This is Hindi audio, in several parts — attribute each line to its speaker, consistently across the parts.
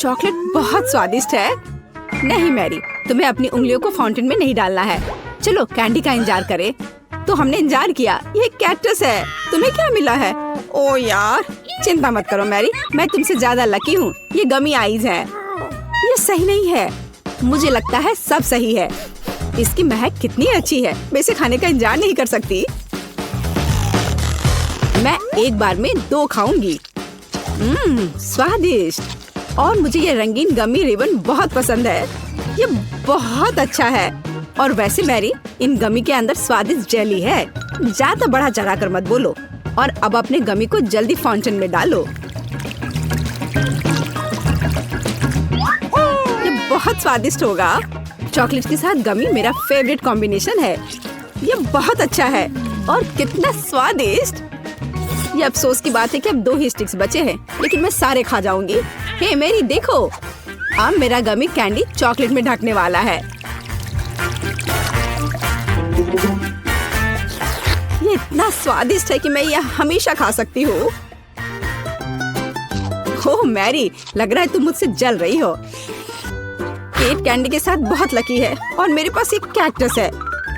Speaker 1: चॉकलेट बहुत स्वादिष्ट है। नहीं मैरी, तुम्हें अपनी उंगलियों को फाउंटेन में नहीं डालना है। चलो कैंडी का इंतजार करें। तो हमने इंतजार किया। ये कैक्टस है। तुम्हें क्या मिला है? ओ यार, चिंता मत करो मैरी, मैं तुमसे ज्यादा लकी हूँ। ये गमी आइज है। ये सही नहीं है। मुझे लगता है सब सही है। इसकी महक कितनी अच्छी है। मैं इसे खाने का इंतजार नहीं कर सकती। मैं एक बार में 2 खाऊंगी। स्वादिष्ट। और मुझे ये रंगीन गमी रिबन बहुत पसंद है। ये बहुत अच्छा है। और वैसे मैरी, इन गमी के अंदर स्वादिष्ट जेली है। ज्यादा बढ़ा चढ़ा कर मत बोलो। और अब अपने गमी को जल्दी फाउंटेन में डालो। ये बहुत स्वादिष्ट होगा। चॉकलेट के साथ गमी मेरा फेवरेट कॉम्बिनेशन है। ये बहुत अच्छा है। और कितना स्वादिष्ट। ये अफसोस की बात है कि अब 2 ही स्टिक्स बचे हैं, लेकिन मैं सारे खा जाऊंगी। हे मेरी देखो, अब मेरा गमी कैंडी चॉकलेट में ढकने वाला है। ये इतना स्वादिष्ट है कि मैं यह हमेशा खा सकती हूँ। ओह मैरी, लग रहा है तुम मुझसे जल रही हो। केट कैंडी के साथ बहुत लकी है और मेरे पास एक कैक्टस है।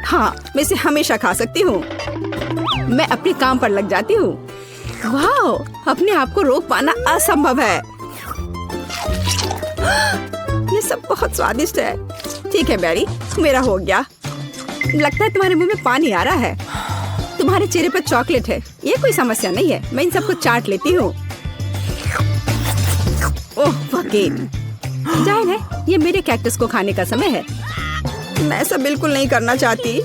Speaker 1: हाँ, मैं इसे हमेशा खा सकती हूँ। मैं अपने काम पर लग जाती हूँ। वाह, अपने आप को रोक पाना असंभव है। ये सब बहुत स्वादिष्ट है। ठीक है मैरी, मेरा हो गया। लगता है तुम्हारे मुंह में पानी आ रहा है। तुम्हारे चेहरे पर चॉकलेट है, ये कोई समस्या नहीं है। मैं इन सबको चाट लेती हूँ। ओह केट, जाहिर है ये मेरे कैक्टस को खाने का समय है। मैं ऐसा बिल्कुल नहीं करना चाहती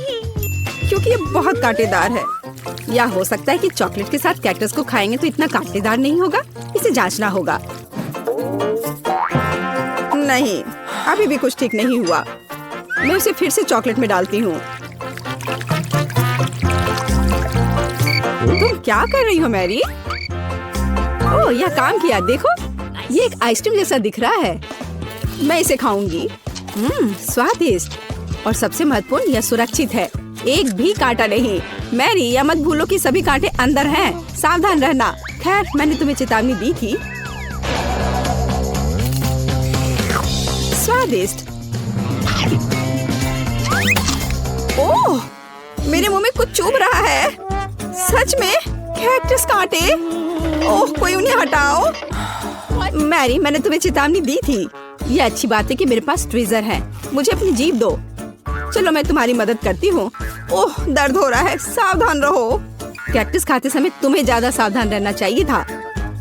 Speaker 1: क्योंकि ये बहुत कांटेदार है। या हो सकता है कि चॉकलेट के साथ कैक्टस को खाएंगे तो इतना कांटेदार नहीं होगा। इसे जांचना होगा। नहीं, अभी भी कुछ ठीक नहीं हुआ। मैं उसे फिर से चॉकलेट में डालती हूँ। तुम क्या कर रही हो मैरी? ओह, यह काम किया। देखो, ये एक आइसक्रीम जैसा दिख रहा है। मैं इसे खाऊंगी। स्वादिष्ट। और सबसे महत्वपूर्ण, यह सुरक्षित है। एक भी कांटा नहीं। मैरी, यह मत भूलो कि सभी कांटे अंदर हैं। सावधान रहना। खैर, मैंने तुम्हें चेतावनी दी थी। स्वादिष्ट। ओह, मेरे मुंह में कुछ चुभ रहा है। सच में कैक्टस कांटे। ओह, कोई उन्हें हटाओ। मैरी, मैंने तुम्हें चेतावनी दी थी। ये अच्छी बात है कि मेरे पास ट्विज़र है। मुझे अपनी जीभ दो। चलो, मैं तुम्हारी मदद करती हूँ। ओह, दर्द हो रहा है। सावधान रहो। कैक्टस खाते समय तुम्हें ज्यादा सावधान रहना चाहिए था।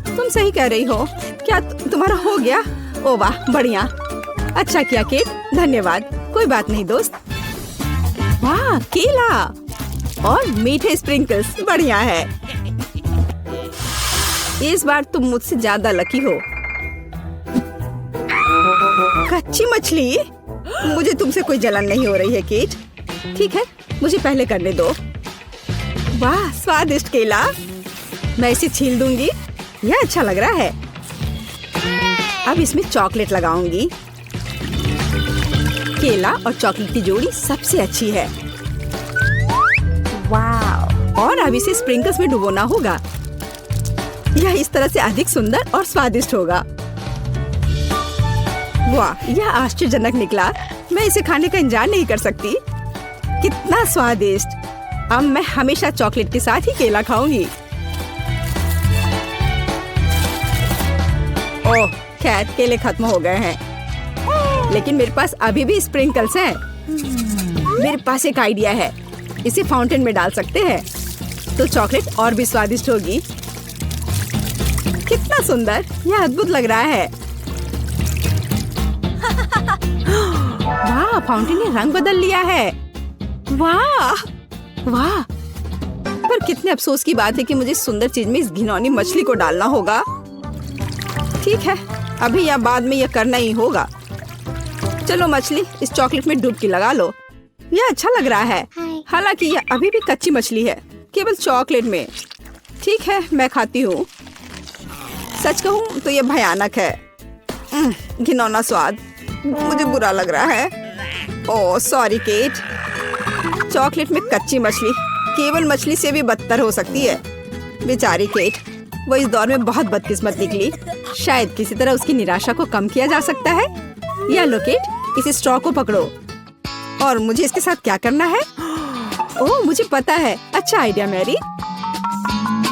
Speaker 1: तुम सही कह रही हो। क्या तुम्हारा हो गया? ओह वाह, बढ़िया। अच्छा किया केट, धन्यवाद। कोई बात नहीं दोस्त। वाह, केला और मीठे स्प्रिंकल्स, बढ़िया है। इस बार तुम मुझसे ज्यादा लकी हो। कच्ची मछली? मुझे तुमसे कोई जलन नहीं हो रही है केट। ठीक है, मुझे पहले करने दो। वाह, स्वादिष्ट केला। मैं इसे छील दूंगी। यह अच्छा लग रहा है। अब इसमें चॉकलेट लगाऊंगी। केला और चॉकलेट की जोड़ी सबसे अच्छी है। वाह। और अब इसे स्प्रिंकल्स में डुबोना होगा। यह इस तरह से अधिक सुंदर और स्वादिष्ट होगा। वाह, यह आश्चर्यजनक निकला। मैं इसे खाने का इंतजार नहीं कर सकती। कितना स्वादिष्ट। अब मैं हमेशा चॉकलेट के साथ ही केला खाऊंगी। ओह, खैर केले खत्म हो गए हैं, लेकिन मेरे पास अभी भी स्प्रिंकल्स हैं। मेरे पास एक आइडिया है। इसे फाउंटेन में डाल सकते हैं तो चॉकलेट और भी स्वादिष्ट होगी। कितना सुंदर, यह अद्भुत लग रहा है। वाह, फाउंटेन ने रंग बदल लिया है। वाह वाह। पर कितने अफसोस की बात है कि मुझे सुंदर चीज में इस घिनौनी मछली को डालना होगा। ठीक है, अभी या बाद में यह करना ही होगा। चलो मछली, इस चॉकलेट में डुबकी लगा लो। यह अच्छा लग रहा है। हालांकि यह अभी भी कच्ची मछली है, केवल चॉकलेट में। ठीक है, मैं खाती हूँ। सच कहूँ तो यह भयानक है। घिनौना स्वाद, मुझे बुरा लग रहा है। Oh sorry cat. चॉकलेट में कच्ची मछली केवल मछली से भी बदतर हो सकती है। बेचारी केट, वो इस दौर में बहुत बदकिस्मत निकली। शायद किसी तरह उसकी निराशा को कम किया जा सकता है। या लो किट, इस स्ट्रॉ को पकड़ो। और मुझे इसके साथ क्या करना है? ओह, मुझे पता है। अच्छा आइडिया मैरी।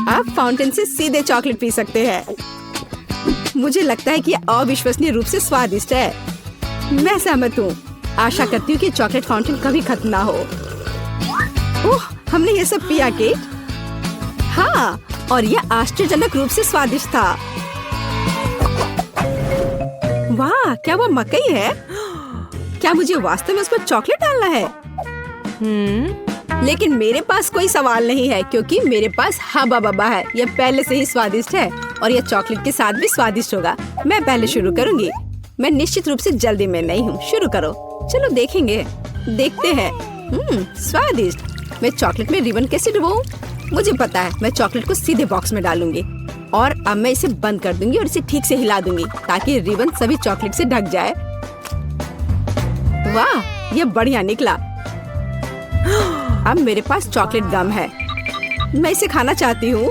Speaker 1: आप फाउंटेन से सीधे चॉकलेट पी सकते हैं। मुझे लगता है कि यह अविश्वसनीय रूप से स्वादिष्ट है। मैं सहमत हूँ। आशा करती हूँ कि चॉकलेट फाउंटेन कभी खत्म ना हो। ओह, हमने ये सब पिया केट। हाँ, और यह आश्चर्यजनक रूप से स्वादिष्ट था। वाह, क्या वो मकई है? क्या मुझे वास्तव में उस पर चॉकलेट डालना है? लेकिन मेरे पास कोई सवाल नहीं है क्योंकि मेरे पास हब्बा बब्बा है। यह पहले से ही स्वादिष्ट है और यह चॉकलेट के साथ भी स्वादिष्ट होगा। मैं पहले शुरू करूंगी। मैं निश्चित रूप से जल्दी में नहीं हूँ। शुरू करो। चलो देखेंगे। देखते हैं। स्वादिष्ट। मैं चॉकलेट में रिबन कैसे डुबाऊं? मुझे पता है। मैं चॉकलेट को सीधे बॉक्स में डालूंगी और अब मैं इसे बंद कर दूंगी और इसे ठीक से हिला दूंगी ताकि रिबन सभी चॉकलेट से ढक जाए। वाह, यह बढ़िया निकला। अब मेरे पास चॉकलेट गम है। मैं इसे खाना चाहती हूँ।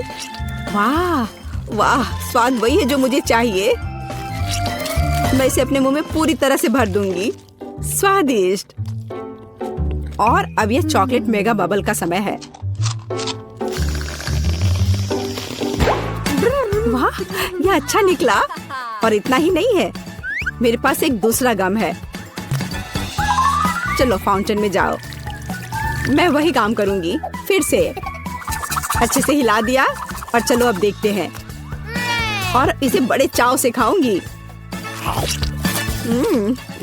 Speaker 1: वाह वाह, स्वाद वही है जो मुझे चाहिए। मैं इसे अपने मुंह में पूरी तरह से भर दूंगी। स्वादिष्ट। और अब यह चॉकलेट मेगा बबल का समय है। वाह, यह अच्छा निकला। और इतना ही नहीं है, मेरे पास एक दूसरा गम है। चलो फाउंटेन में जाओ। मैं वही काम करूंगी। फिर से अच्छे से हिला दिया और चलो अब देखते हैं। और इसे बड़े चाव से खाऊंगी।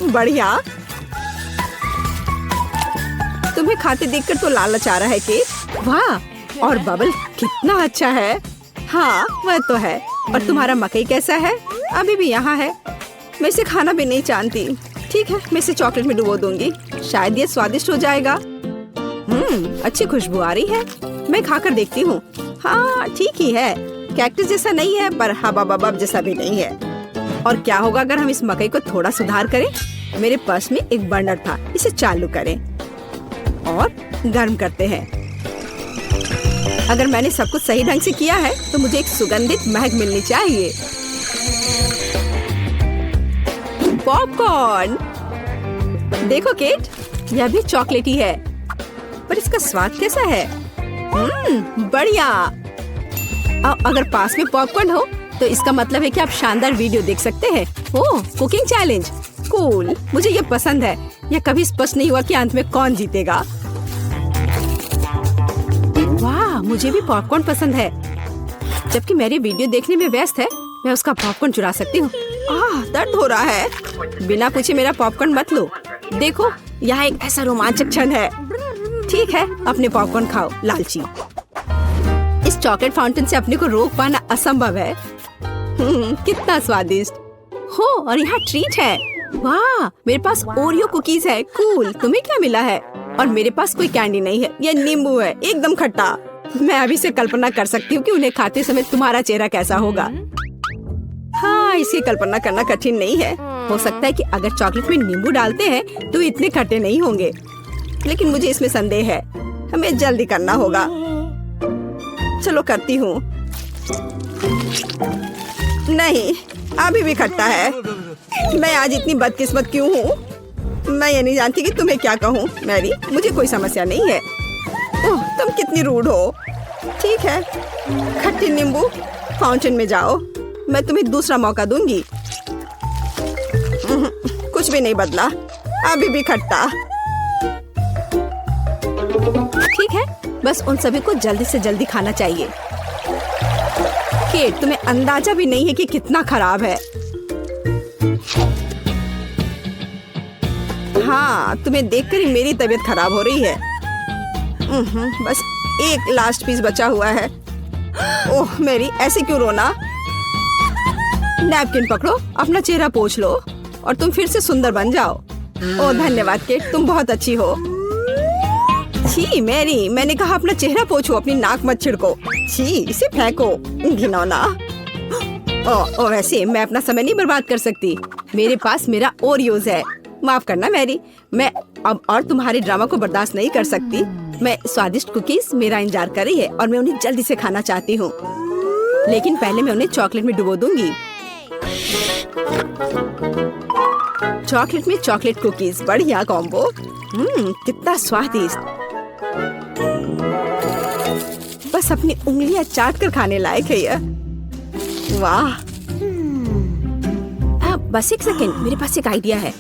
Speaker 1: बढ़िया। तुम्हें खाते देखकर तो लालच आ रहा है कि वाह, और बबल कितना अच्छा है। हाँ, वह तो है। और तुम्हारा मकई कैसा है? अभी भी यहाँ है। मैं इसे खाना भी नहीं जानती। ठीक है, मैं इसे चॉकलेट में डुबो दूंगी। शायद ये स्वादिष्ट हो जाएगा। अच्छी खुशबू आ रही है। मैं खाकर देखती हूँ। हाँ, ठीक ही है। कैक्टस जैसा नहीं है पर हब्बा बब्बा जैसा भी नहीं है। और क्या होगा अगर हम इस मकई को थोड़ा सुधार करें? मेरे पर्स में एक बर्नर था। इसे चालू करें और गर्म करते हैं। अगर मैंने सब कुछ सही ढंग से किया है तो मुझे एक सुगंधित महक मिलनी चाहिए। पॉपकॉर्न। देखो केट, यह भी चॉकलेटी है पर इसका स्वाद कैसा है? बढ़िया। अगर पास में पॉपकॉर्न हो तो इसका मतलब है कि आप शानदार वीडियो देख सकते हैं। ओह, कुकिंग चैलेंज। कूल, मुझे ये पसंद है। यह कभी स्पष्ट नहीं हुआ कि अंत में कौन जीतेगा। वाह, मुझे भी पॉपकॉर्न पसंद है। जबकि मेरी वीडियो देखने में व्यस्त है, मैं उसका पॉपकॉर्न चुरा सकती हूँ। दर्द हो रहा है। बिना पूछे मेरा पॉपकॉर्न मत लो। देखो, यहाँ एक ऐसा रोमांचक क्षण है। ठीक है, अपने पॉपकॉर्न खाओ, लालची। इस चॉकलेट फाउंटेन से अपने को रोक पाना असंभव है। कितना स्वादिष्ट हो। और यहाँ ट्रीट है। वाह, मेरे पास ओरियो कुकीज है। कूल। तुम्हें क्या मिला है? और मेरे पास कोई कैंडी नहीं है। यह नींबू है, एकदम खट्टा। मैं अभी से कल्पना कर सकती हूँ कि उन्हें खाते समय तुम्हारा चेहरा कैसा होगा। हाँ, इसकी कल्पना करना कठिन नहीं है। हो सकता है कि अगर चॉकलेट में नींबू डालते हैं तो इतने खट्टे नहीं होंगे, लेकिन मुझे इसमें संदेह है। हमें जल्दी करना होगा। चलो करती हूँ। नहीं, अभी भी खट्टा है। मैं आज इतनी बदकिस्मत क्यों हूँ? मैं ये नहीं जानती कि तुम्हें क्या कहूँ। मैरी, मुझे कोई समस्या नहीं है। ओह, तुम कितनी रूड हो। ठीक है, खट्टी नींबू, फाउंटेन में जाओ। मैं तुम्हें दूसरा मौका दूंगी। कुछ भी नहीं बदला, अभी भी खट्टा। ठीक है, बस उन सभी को जल्दी से जल्दी खाना चाहिए। केट, तुम्हें अंदाजा भी नहीं है कि कितना खराब है। हाँ, तुम्हें देखकर ही मेरी तबीयत खराब हो रही है। बस एक लास्ट पीस बचा हुआ है। ओह मेरी, ऐसे क्यों रोना? नैपकिन पकड़ो, अपना चेहरा पोंछ लो और तुम फिर से सुंदर बन जाओ। ओह धन्यवाद केट, तुम बहुत अच्छी हो। छी मैरी, मैंने कहा अपना चेहरा पोंछो, अपनी नाक मत छिड़को। छी, इसे फेंको, घिनौना। ओ वैसे मैं अपना समय नहीं बर्बाद कर सकती। मेरे पास मेरा ओरियोज है। माफ करना मैरी, मैं अब और तुम्हारे ड्रामा को बर्दाश्त नहीं कर सकती। मैं स्वादिष्ट कुकीज मेरा इंतजार कर रही है और मैं उन्हें जल्दी से खाना चाहती हूँ, लेकिन पहले मैं उन्हें चॉकलेट में डुबो दूंगी। चॉकलेट में चॉकलेट कुकीज, बढ़िया कॉम्बो। कितना स्वादिष्ट। बस अपनी उंगलियां चाट कर खाने लायक है यह। वाह। बस एक सेकेंड, मेरे पास एक आइडिया है।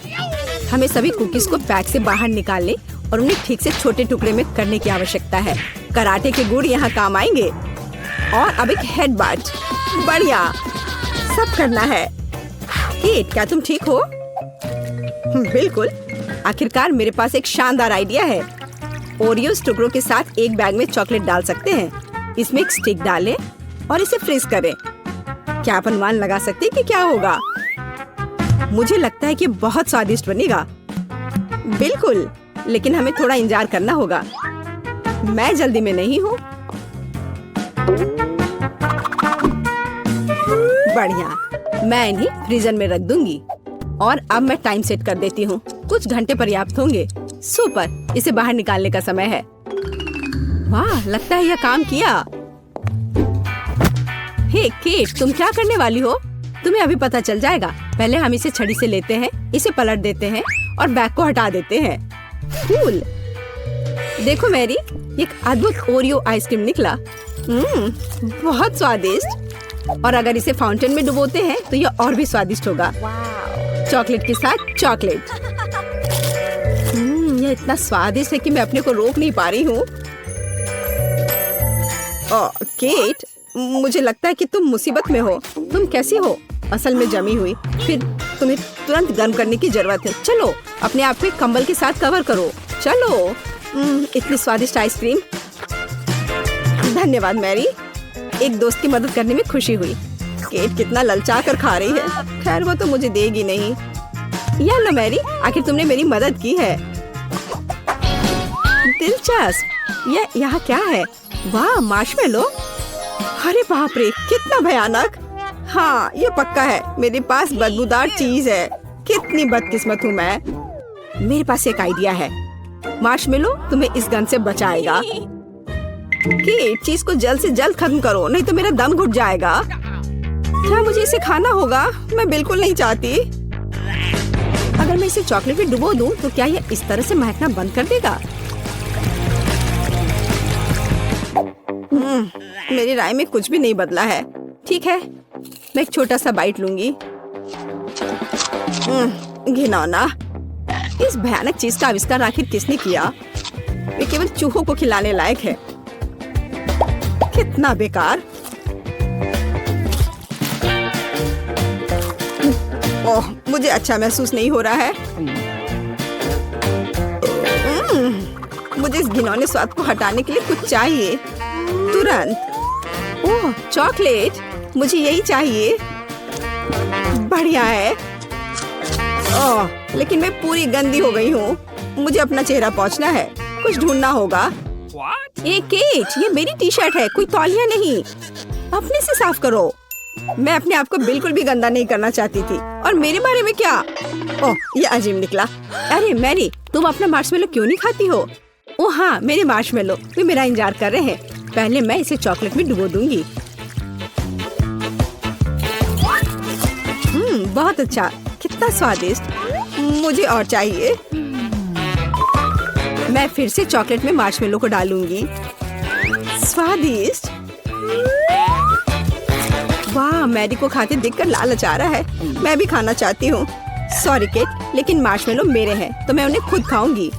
Speaker 1: हमें सभी कुकीज को पैक से बाहर निकालने और उन्हें ठीक से छोटे टुकड़े में करने की आवश्यकता है। कराटे के गुण यहाँ काम आएंगे। और अब एक हेडबट, बढ़िया। सब करना है। केट, क्या तुम ठीक हो? बिल्कुल। आखिरकार मेरे पास एक शानदार आइडिया है। ओरियोस टुकड़ों के साथ एक बैग में चॉकलेट डाल सकते हैं। इसमें एक स्टिक डालें और इसे फ्रीज करें। क्या आप अनुमान लगा सकते हैं कि क्या होगा? मुझे लगता है कि बहुत स्वादिष्ट बनेगा। बिल्कुल, लेकिन हमें थोड़ा इंतजार करना होगा। मैं जल्दी में नहीं हूँ। बढ़िया, मैं इन्हें फ्रीजर में रख दूंगी। और अब मैं टाइम सेट कर देती हूँ। कुछ घंटे पर्याप्त होंगे। सुपर, इसे बाहर निकालने का समय है। वाह, लगता है यह काम किया। हे केट, तुम क्या करने वाली हो? तुम्हें अभी पता चल जाएगा। पहले हम इसे छड़ी से लेते हैं, इसे पलट देते हैं और बैग को हटा देते हैं। कूल। देखो मैरी, एक अद्भुत ओरियो आइसक्रीम निकला। बहुत स्वादिष्ट। और अगर इसे फाउंटेन में डुबोते हैं तो यह और भी स्वादिष्ट होगा। चॉकलेट के साथ चॉकलेट। यह इतना स्वादिष्ट है कि मैं अपने को रोक नहीं पा रही हूँ। केट, मुझे लगता है कि तुम मुसीबत में हो। तुम कैसी हो? असल में जमी हुई। फिर तुम्हें तुरंत गर्म करने की जरूरत है। चलो, अपने आप को कंबल के साथ कवर करो। चलो। इतनी स्वादिष्ट आइसक्रीम। धन्यवाद मैरी। एक दोस्त की मदद करने में खुशी हुई। केट कितना ललचा कर खा रही है। खैर, वो तो मुझे देगी नहीं। या लो मैरी, आखिर तुमने मेरी मदद की है। दिलचस्प। यह यहाँ क्या है? वाह, मार्शमेलो। अरे बाप रे, कितना भयानक। हाँ, ये पक्का है। मेरे पास बदबूदार चीज है। कितनी बदकिस्मत हूँ मैं। मेरे पास एक आइडिया है। मार्शमेलो तुम्हें इस गन से बचाएगा। केट, चीज को जल्द से जल्द खत्म करो, नहीं तो मेरा दम घुट जाएगा। क्या मुझे इसे खाना होगा? मैं बिल्कुल नहीं चाहती। अगर मैं इसे चॉकलेट में डुबो दूं, तो क्या यह इस तरह से महकना बंद कर देगा? मेरी राय में कुछ भी नहीं बदला है। ठीक है, मैं एक छोटा सा बाइट लूंगी। घिनौना। इस भयानक चीज का आविष्कार आखिर किसने किया? वे केवल चूहों को खिलाने लायक है। कितना बेकार। ओह, मुझे अच्छा महसूस नहीं हो रहा है। मुझे इस घिनौने स्वाद को हटाने के लिए कुछ चाहिए तुरंत। ओह, चॉकलेट, मुझे यही चाहिए। बढ़िया है। ओह, लेकिन मैं पूरी गंदी हो गई हूँ। मुझे अपना चेहरा पोंछना है। कुछ ढूंढना होगा। केट, ये मेरी टी शर्ट है, कोई तौलिया नहीं। अपने से साफ करो। मैं अपने आप को बिल्कुल भी गंदा नहीं करना चाहती थी। और मेरे बारे में क्या? ओह, ये अजीब निकला। अरे मैरी, तुम अपना मार्शमेलो क्यों नहीं खाती हो? ओह हाँ, मेरे मार्शमेलो, वे मेरा इंतजार कर रहे हैं। पहले मैं इसे चॉकलेट में डुबो दूंगी। बहुत अच्छा, कितना स्वादिष्ट। मुझे और चाहिए। मैं फिर से चॉकलेट में मार्शमेलो को डालूंगी। स्वादिष्ट। वाह, मैरी को खाते देखकर लालच आ रहा है। मैं भी खाना चाहती हूँ। सॉरी केट, लेकिन मार्शमेलो मेरे हैं तो मैं उन्हें खुद खाऊंगी।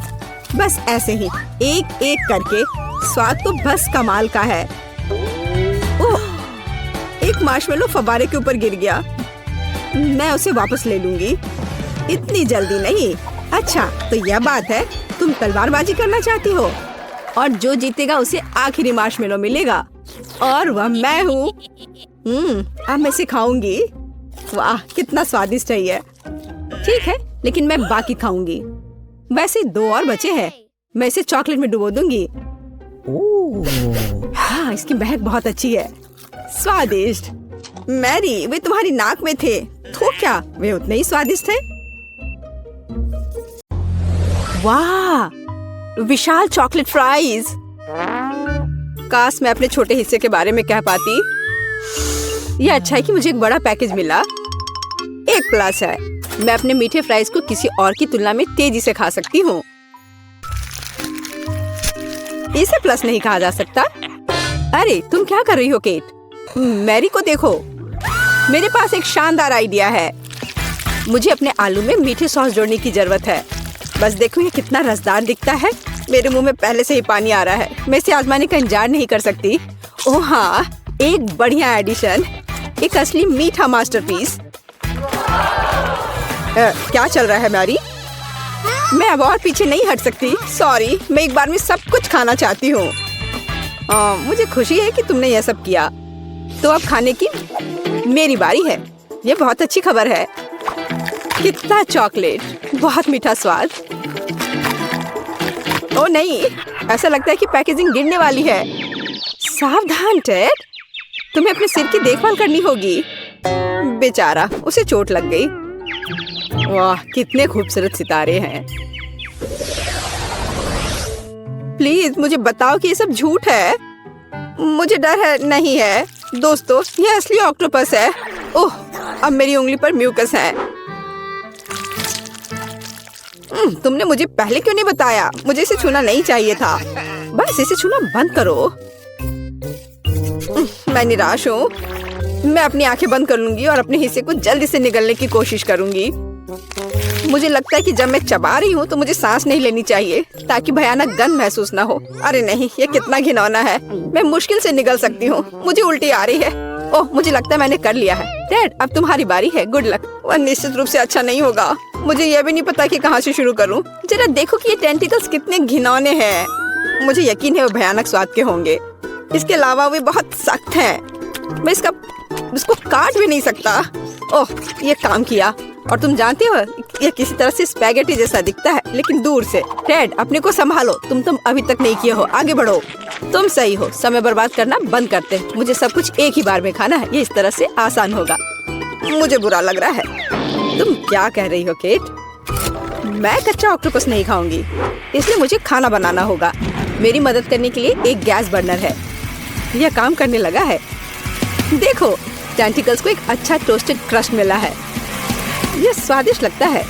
Speaker 1: बस ऐसे ही, एक एक करके। स्वाद तो बस कमाल का है। ओह, एक मार्शमेलो फव्वारे के ऊपर गिर गया। मैं उसे वापस ले लूंगी। इतनी जल्दी नहीं। अच्छा, तो यह बात है, तुम तलवारबाजी करना चाहती हो और जो जीतेगा उसे आखिरी मार्शमेलो मिलेगा और वह मैं हूँ। अब मैं इसे खाऊंगी। वाह, कितना स्वादिष्ट है ये। ठीक है, लेकिन मैं बाकी खाऊंगी। वैसे 2 और बचे हैं। मैं इसे चॉकलेट में डुबो दूंगी। हाँ, इसकी महक बहुत अच्छी है। स्वादिष्ट। मैरी, वे तुम्हारी नाक में थे। तो क्या वे उतने ही स्वादिष्ट थे? वाह, विशाल चॉकलेट फ्राइज। काश मैं अपने छोटे हिस्से के बारे में कह पाती। यह अच्छा है कि मुझे एक बड़ा पैकेज मिला। एक प्लस है, मैं अपने मीठे फ्राइज को किसी और की तुलना में तेजी से खा सकती हूँ। इसे प्लस नहीं कहा जा सकता। अरे तुम क्या कर रही हो केट? मैरी को देखो, मेरे पास एक शानदार आइडिया है। मुझे अपने आलू में मीठी सॉस जोड़ने की जरूरत है। बस देखो ये कितना रसदार दिखता है। मेरे मुंह में पहले से ही पानी आ रहा है। मैं इसे आजमाने का इंतजार नहीं कर सकती। ओह हाँ, एक बढ़िया एडिशन, एक असली मीठा मास्टरपीस। क्या चल रहा है मैरी? मैं अब और पीछे नहीं हट सकती। सॉरी, मैं एक बार में सब कुछ खाना चाहती हूँ। मुझे खुशी है कि तुमने यह सब किया। तो अब खाने की मेरी बारी है। ये बहुत अच्छी खबर है। कितना चॉकलेट, बहुत मीठा स्वाद। ओ नहीं, ऐसा लगता है कि पैकेजिंग गिरने वाली है। सावधान टेड, तुम्हें अपने सिर की देखभाल करनी होगी। बेचारा, उसे चोट लग गई। वाह, कितने खूबसूरत सितारे हैं। प्लीज मुझे बताओ कि ये सब झूठ है। मुझे डर है। नहीं है दोस्तों, ये असली ऑक्टोपस है। ओह, अब मेरी उंगली पर म्यूकस है। तुमने मुझे पहले क्यों नहीं बताया? मुझे इसे छूना नहीं चाहिए था। बस इसे छूना बंद करो। मैं निराश हूँ। मैं अपनी आंखें बंद कर लूंगी और अपने हिस्से को जल्दी से निगलने की कोशिश करूंगी। मुझे लगता है कि जब मैं चबा रही हूँ तो मुझे सांस नहीं लेनी चाहिए ताकि भयानक गंध महसूस ना हो। अरे नहीं, ये कितना घिनौना है। मैं मुश्किल से निगल सकती हूँ। मुझे उल्टी आ रही है। ओह, मुझे लगता है मैंने कर लिया है। डैड, अब तुम्हारी बारी है। Good luck. वह निश्चित रूप से अच्छा नहीं होगा। मुझे यह भी नहीं पता कि कहाँ से शुरू करूँ। जरा देखो कि ये टेंटिकल्स कितने घिनौने हैं। मुझे यकीन है वो भयानक स्वाद के होंगे। इसके अलावा वे बहुत सख्त हैं। मैं इसको काट भी नहीं सकता। ओह, ये काम किया। और तुम जानते हो, ये किसी तरह से स्पैगेटी जैसा दिखता है, लेकिन दूर से। डैड, अपने को संभालो। तुम अभी तक नहीं किए हो। आगे बढ़ो। तुम सही हो। समय बर्बाद करना बंद करते। मुझे सब कुछ एक ही बार में खाना है। ये इस तरह से आसान होगा। मुझे बुरा लग रहा है। तुम क्या कह रही हो केट? मैं कच्चा ऑक्टोपस नहीं खाऊंगी, इसलिए मुझे खाना बनाना होगा। मेरी मदद करने के लिए एक गैस बर्नर है। यह काम करने लगा है। देखो, टेंटिकल्स को एक अच्छा टोस्टेड क्रस्ट मिला है। यह स्वादिष्ट लगता है।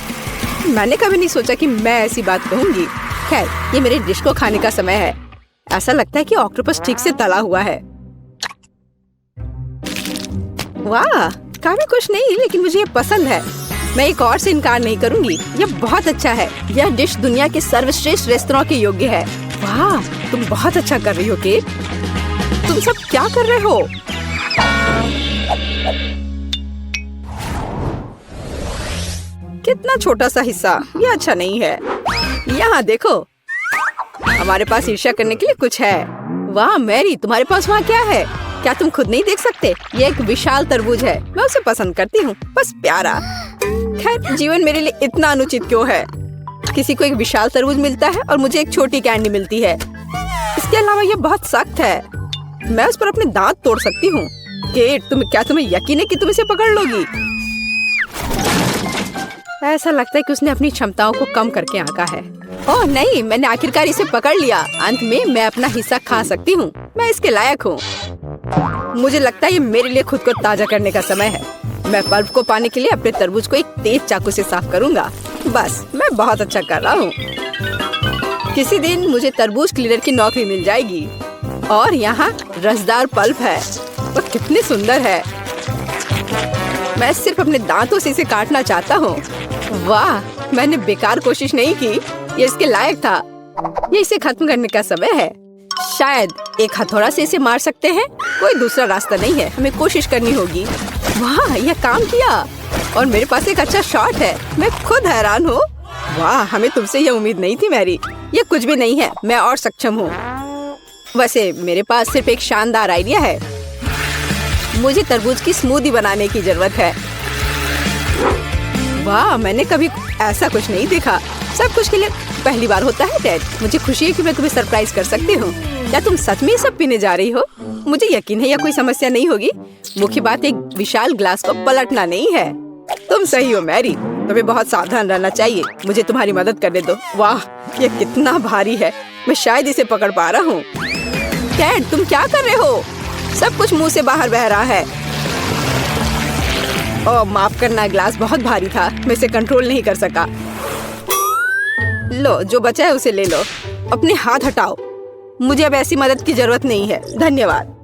Speaker 1: मैंने कभी नहीं सोचा कि मैं ऐसी बात कहूंगी। खैर, ये मेरे डिश को खाने का समय है। ऐसा लगता है कि ऑक्टोपस ठीक से तला हुआ है। वाह, काफी कुछ नहीं, लेकिन मुझे ये पसंद है। मैं एक और से इनकार नहीं करूंगी। यह बहुत अच्छा है। यह डिश दुनिया के सर्वश्रेष्ठ रेस्तरां के योग्य है। वाह, तुम बहुत अच्छा कर रही हो केट। तुम सब क्या कर रहे हो? कितना छोटा सा हिस्सा। ये अच्छा नहीं है। यहाँ देखो, हमारे पास ईर्ष्या करने के लिए कुछ है। वाह मैरी, तुम्हारे पास वहाँ क्या है? क्या तुम खुद नहीं देख सकते? ये एक विशाल तरबूज है। मैं उसे पसंद करती हूँ। बस प्यारा। खैर, जीवन मेरे लिए इतना अनुचित क्यों है? किसी को एक विशाल तरबूज मिलता है और मुझे एक छोटी कैंडी मिलती है। इसके अलावा ये बहुत सख्त है। मैं उस पर अपने दांत तोड़ सकती हूँ। केट, तुम्हें यकीन है कि तुम इसे पकड़ लोगी? ऐसा लगता है कि उसने अपनी क्षमताओं को कम करके आंका है। ओह नहीं, मैंने आखिरकार इसे पकड़ लिया। अंत में मैं अपना हिस्सा खा सकती हूँ। मैं इसके लायक हूँ। मुझे लगता है ये मेरे लिए खुद को ताजा करने का समय है। मैं पल्प को पाने के लिए अपने तरबूज को एक तेज चाकू से साफ करूँगा। बस, मैं बहुत अच्छा कर रहा हूँ। किसी दिन मुझे तरबूज क्लीनर की नौकरी मिल जाएगी। और यहाँ रसदार पल्प है। वह कितनी सुंदर है। मैं सिर्फ अपने दांतों से इसे काटना चाहता हूँ। वाह, मैंने बेकार कोशिश नहीं की। ये इसके लायक था। ये इसे खत्म करने का समय है। शायद एक हथौड़ा से इसे मार सकते हैं। कोई दूसरा रास्ता नहीं है। हमें कोशिश करनी होगी। वाह, यह काम किया। और मेरे पास एक अच्छा शॉट है। मैं खुद हैरान हूँ। वाह, हमें तुमसे यह उम्मीद नहीं थी मैरी। ये कुछ भी नहीं है। मैं और सक्षम हूँ। वैसे मेरे पास सिर्फ एक शानदार आइडिया है। मुझे तरबूज की स्मूदी बनाने की जरूरत है। वाह, मैंने कभी ऐसा कुछ नहीं देखा। सब कुछ के लिए पहली बार होता है डैड। मुझे खुशी है कि मैं तुम्हें सरप्राइज कर सकती हूँ। क्या तुम सच में सब पीने जा रही हो? मुझे यकीन है यह कोई समस्या नहीं होगी। मुख्य बात एक विशाल ग्लास को पलटना नहीं है। तुम सही हो मैरी, तुम्हें बहुत सावधान रहना चाहिए। मुझे तुम्हारी मदद करने दो। वाह, यह कितना भारी है। मैं शायद इसे पकड़ पा रहा हूँ। डैड, तुम क्या कर रहे हो? सब कुछ मुंह से बाहर बह रहा है। ओह माफ करना, ग्लास बहुत भारी था, मैं इसे कंट्रोल नहीं कर सका। लो, जो बचा है उसे ले लो। अपने हाथ हटाओ, मुझे अब ऐसी मदद की जरूरत नहीं है, धन्यवाद।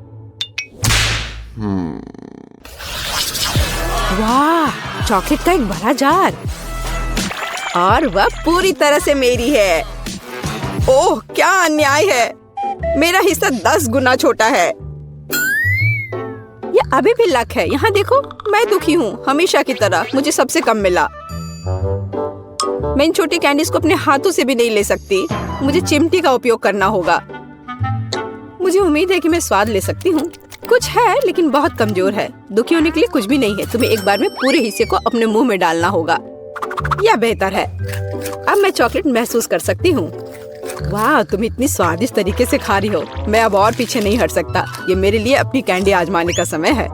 Speaker 1: वाह, चॉकलेट का एक बड़ा जार, और वह पूरी तरह से मेरी है। ओह क्या अन्याय है, मेरा हिस्सा 10 गुना छोटा है। ये अभी भी लक है, यहाँ देखो, मैं दुखी हूँ, हमेशा की तरह मुझे सबसे कम मिला। मैं इन छोटी कैंडीज को अपने हाथों से भी नहीं ले सकती, मुझे चिमटी का उपयोग करना होगा। मुझे उम्मीद है कि मैं स्वाद ले सकती हूँ। कुछ है लेकिन बहुत कमजोर है। दुखी होने के लिए कुछ भी नहीं है, तुम्हें एक बार में पूरे हिस्से को अपने मुंह में डालना होगा, यह बेहतर है। अब मैं चॉकलेट महसूस कर सकती हूँ। वाह, तुम इतनी स्वादिष्ट तरीके से खा रही हो, मैं अब और पीछे नहीं हट सकता। ये मेरे लिए अपनी कैंडी आजमाने का समय है।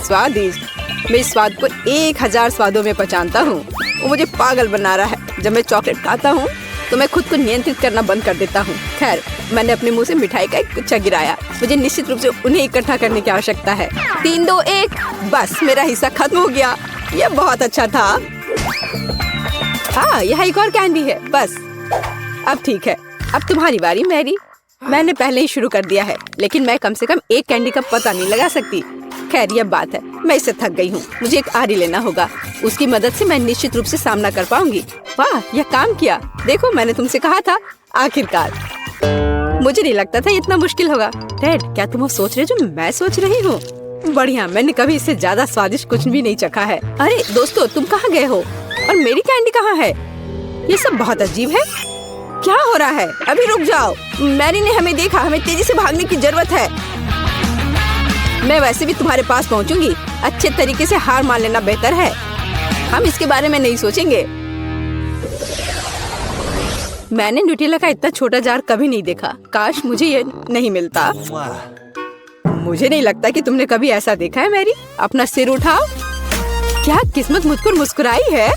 Speaker 1: स्वादिष्ट। मैं इस स्वाद को 1000 स्वादों में पहचानता हूँ। वो मुझे पागल बना रहा है। जब मैं चॉकलेट खाता हूँ तो मैं खुद को नियंत्रित करना बंद कर देता हूँ। खैर, मैंने अपने मुंह से मिठाई का एक गुच्छा गिराया। मुझे निश्चित रूप से उन्हें इकट्ठा करने की आवश्यकता है। 3, 2, 1, बस मेरा हिस्सा खत्म हो गया। यह बहुत अच्छा था। हाँ, यहाँ एक और कैंडी है, बस अब ठीक है। अब तुम्हारी बारी मैरी। मैंने पहले ही शुरू कर दिया है, लेकिन मैं कम से कम एक कैंडी का पता नहीं लगा सकती। खैर, यह बात है, मैं इससे थक गई हूँ। मुझे एक आरी लेना होगा, उसकी मदद से मैं निश्चित रूप से सामना कर पाऊंगी। वाह, यह काम किया। देखो, मैंने तुमसे कहा था, आखिरकार। मुझे नहीं लगता था इतना मुश्किल होगा। टेड, क्या तुम वो सोच रहे हो जो मैं सोच रही हूँ? बढ़िया, मैंने कभी इससे ज्यादा स्वादिष्ट कुछ भी नहीं चखा है। अरे दोस्तों, तुम कहाँ गए हो और मेरी कैंडी कहाँ है? ये सब बहुत अजीब है। क्या हो रहा है? अभी रुक जाओ। मैरी ने हमें देखा, हमें तेजी से भागने की जरूरत है। मैं वैसे भी तुम्हारे पास पहुंचूंगी। अच्छे तरीके से हार मान लेना बेहतर है। हम इसके बारे में नहीं सोचेंगे। मैंने न्यूटेला का इतना छोटा जार कभी नहीं देखा। काश मुझे ये नहीं मिलता। मुझे नहीं लगता कि तुमने कभी ऐसा देखा है मैरी। अपना सिर उठाओ। क्या किस्मत मुझ पर मुस्कुराई है।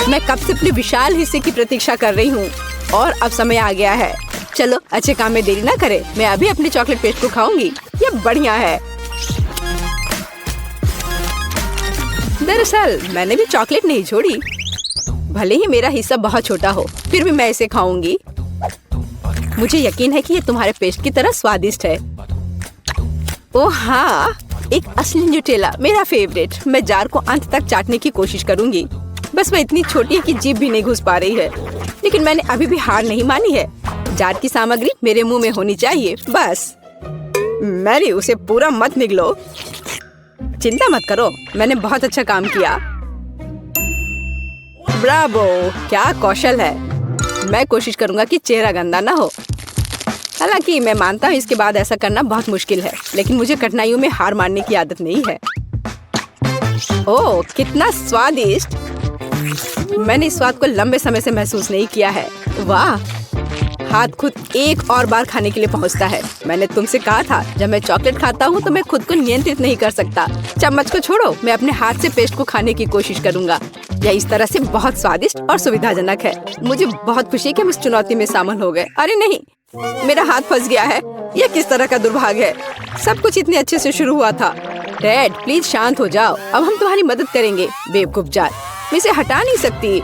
Speaker 1: मैं कब से अपने विशाल हिस्से की प्रतीक्षा कर रही हूँ और अब समय आ गया है। चलो, अच्छे काम में देरी ना करें। मैं अभी अपने चॉकलेट पेस्ट को खाऊंगी। ये बढ़िया है। दरअसल मैंने भी चॉकलेट नहीं छोड़ी। भले ही मेरा हिस्सा बहुत छोटा हो, फिर भी मैं इसे खाऊंगी। मुझे यकीन है कि ये तुम्हारे पेस्ट की तरह स्वादिष्ट है। ओह हाँ, एक असली न्यूटेला, मेरा फेवरेट। मैं जार को अंत तक चाटने की कोशिश करूंगी। बस वह इतनी छोटी है कि जीभ भी नहीं घुस पा रही है। लेकिन मैंने अभी भी हार नहीं मानी है। जार की सामग्री मेरे मुंह में होनी चाहिए, बस। मैरी, उसे पूरा मत निगलो। चिंता मत करो, मैंने बहुत अच्छा काम किया। ब्रावो, क्या कौशल है। मैं कोशिश करूंगा कि चेहरा गंदा ना हो। हालांकि मैं मानता हूँ इसके बाद ऐसा करना बहुत मुश्किल है, लेकिन मुझे कठिनाइयों में हार मानने की आदत नहीं है। ओह, कितना स्वादिष्ट। मैंने इस स्वाद को लंबे समय से महसूस नहीं किया है। वाह, हाथ खुद एक और बार खाने के लिए पहुंचता है। मैंने तुमसे कहा था, जब मैं चॉकलेट खाता हूँ तो मैं खुद को नियंत्रित नहीं कर सकता। चम्मच को छोड़ो, मैं अपने हाथ से पेस्ट को खाने की कोशिश करूंगा। यह इस तरह से बहुत स्वादिष्ट और सुविधाजनक है। मुझे बहुत खुशी है कि हम इस चुनौती में शामिल हो गए। अरे नहीं, मेरा हाथ फंस गया है। यह किस तरह का दुर्भाग्य है। सब कुछ इतने अच्छे से शुरू हुआ था। टेड, प्लीज शांत हो जाओ। अब हम तुम्हारी मदद करेंगे। बेवकूफ जार, मैं इसे हटा नहीं सकती।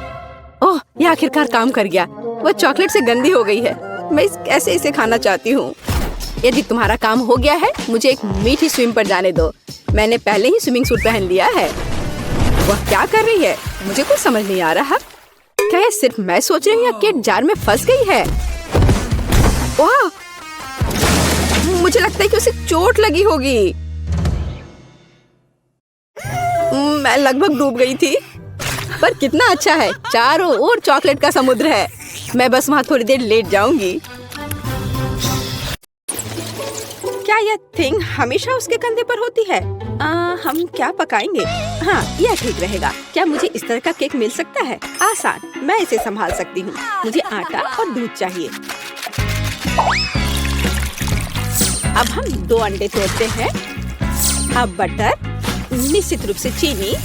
Speaker 1: ओह, यह आखिरकार काम कर गया। वह चॉकलेट से गंदी हो गई है। मैं कैसे इसे खाना चाहती हूँ। यदि तुम्हारा काम हो गया है, मुझे एक मीठी स्विम पर जाने दो। मैंने पहले ही स्विमिंग सूट पहन लिया है। वह क्या कर रही है, मुझे कुछ समझ नहीं आ रहा। क्या ये सिर्फ मैं सोच रही हूँ या केट जार में फंस गई है? वाह, मुझे लगता है कि उसे चोट लगी होगी। मैं लगभग डूब गई थी। पर कितना अच्छा है, चारों ओर चॉकलेट का समुद्र है। मैं बस वहाँ थोड़ी देर लेट जाऊंगी। क्या यह थिंग हमेशा उसके कंधे पर होती है? हम क्या पकाएंगे? हाँ, यह ठीक रहेगा। क्या मुझे इस तरह का केक मिल सकता है? आसान, मैं इसे संभाल सकती हूँ। मुझे आटा और दूध चाहिए। अब हम 2 अंडे तोड़ते हैं। अब बटर, निश्चित रूप से चीनी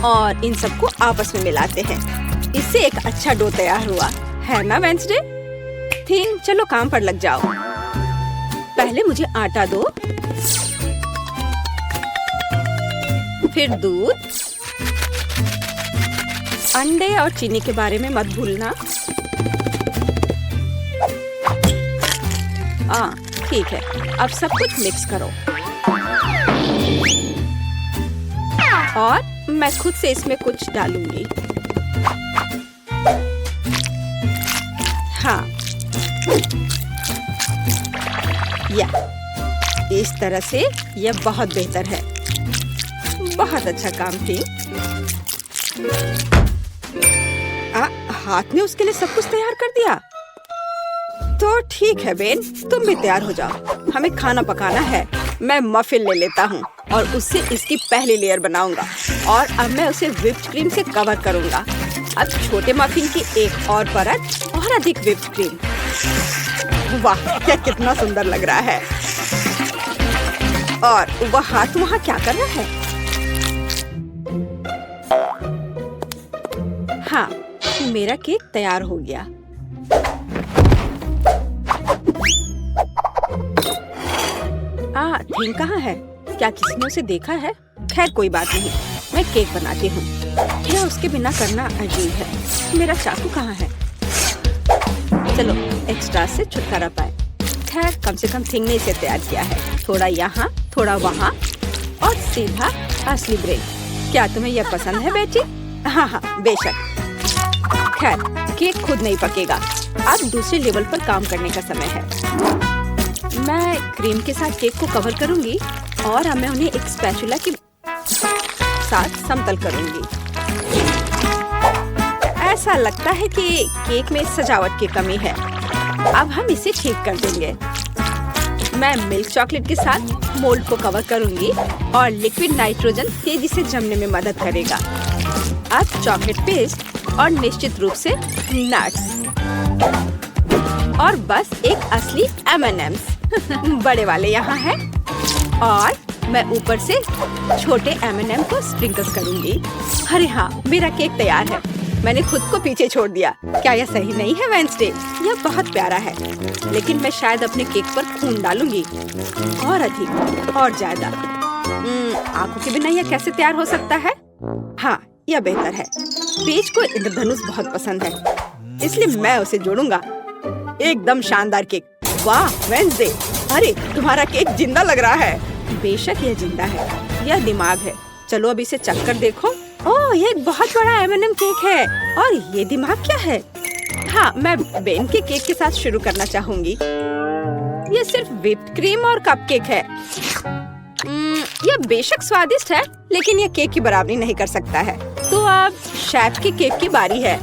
Speaker 1: और इन सबको आपस में मिलाते हैं। इससे एक अच्छा डो तैयार हुआ है ना वेंसडे? थिंग, चलो काम पर लग जाओ। पहले मुझे आटा दो। फिर दूध, अंडे और चीनी के बारे में मत भूलना। ठीक है, अब सब कुछ मिक्स करो और मैं खुद से इसमें कुछ डालूंगी। हाँ, या इस तरह से यह बहुत बेहतर है। बहुत अच्छा काम थी। हाथ में उसके लिए सब कुछ तैयार कर दिया। तो ठीक है बेन, तुम भी तैयार हो जाओ। हमें खाना पकाना है। मैं मफिन ले लेता हूँ और उससे इसकी पहली लेयर बनाऊंगा और अब मैं उसे व्हिप्ड क्रीम से कवर करूंगा। अब छोटे मफिन की एक और परत और अधिक व्हिप्ड क्रीम। वाह, यह कितना सुंदर लग रहा है। और वह हाथ वहाँ क्या कर रहा है? हाँ, मेरा केक तैयार हो गया। थिंग कहाँ है? क्या किसी ने उसे देखा है? खैर कोई बात नहीं, मैं केक बनाती हूँ। यह उसके बिना करना अजीब है। मेरा चाकू कहाँ है? चलो एक्स्ट्रा से छुटकारा पाए। खैर कम से कम थिंग ने इसे तैयार किया है। थोड़ा यहाँ, थोड़ा वहाँ और सीधा असली ब्रेड। क्या तुम्हें यह पसंद है बेटी? हाँ हाँ बेशक। खैर केक खुद नहीं पकेगा। अब दूसरे लेवल पर काम करने का समय है। मैं क्रीम के साथ केक को कवर करूंगी और अब मैं उन्हें एक स्पैचुला के साथ समतल करूंगी। ऐसा लगता है कि केक में सजावट की कमी है। अब हम इसे ठीक कर देंगे। मैं मिल्क चॉकलेट के साथ मोल्ड को कवर करूंगी और लिक्विड नाइट्रोजन तेजी से जमने में मदद करेगा। अब चॉकलेट पेस्ट और निश्चित रूप से नट्स और बस एक असली M&M's बड़े वाले यहाँ हैं और मैं ऊपर से छोटे M&M को स्प्रिंकल्स करूंगी। अरे हाँ, मेरा केक तैयार है। मैंने खुद को पीछे छोड़ दिया। क्या यह सही नहीं है वेंसडे? यह बहुत प्यारा है, लेकिन मैं शायद अपने केक पर खून डालूंगी और अधिक और ज्यादा। आंखों के बिना यह कैसे तैयार हो सकता है? हाँ, यह बेहतर है। पेज को इंद्रधनुष बहुत पसंद है, इसलिए मैं उसे जोड़ूंगा। एकदम शानदार केक। वाह वेंसडे, अरे तुम्हारा केक जिंदा लग रहा है। बेशक यह जिंदा है, यह दिमाग है। चलो अब इसे चख कर देखो। ओह, ये एक बहुत बड़ा M&M केक है और ये दिमाग क्या है? हाँ, मैं बेन के केक के साथ शुरू करना चाहूंगी। यह सिर्फ व्हिप्ड क्रीम और कपकेक है। यह बेशक स्वादिष्ट है, लेकिन यह केक की बराबरी नहीं कर सकता है। तो अब शेफ के केक की बारी है।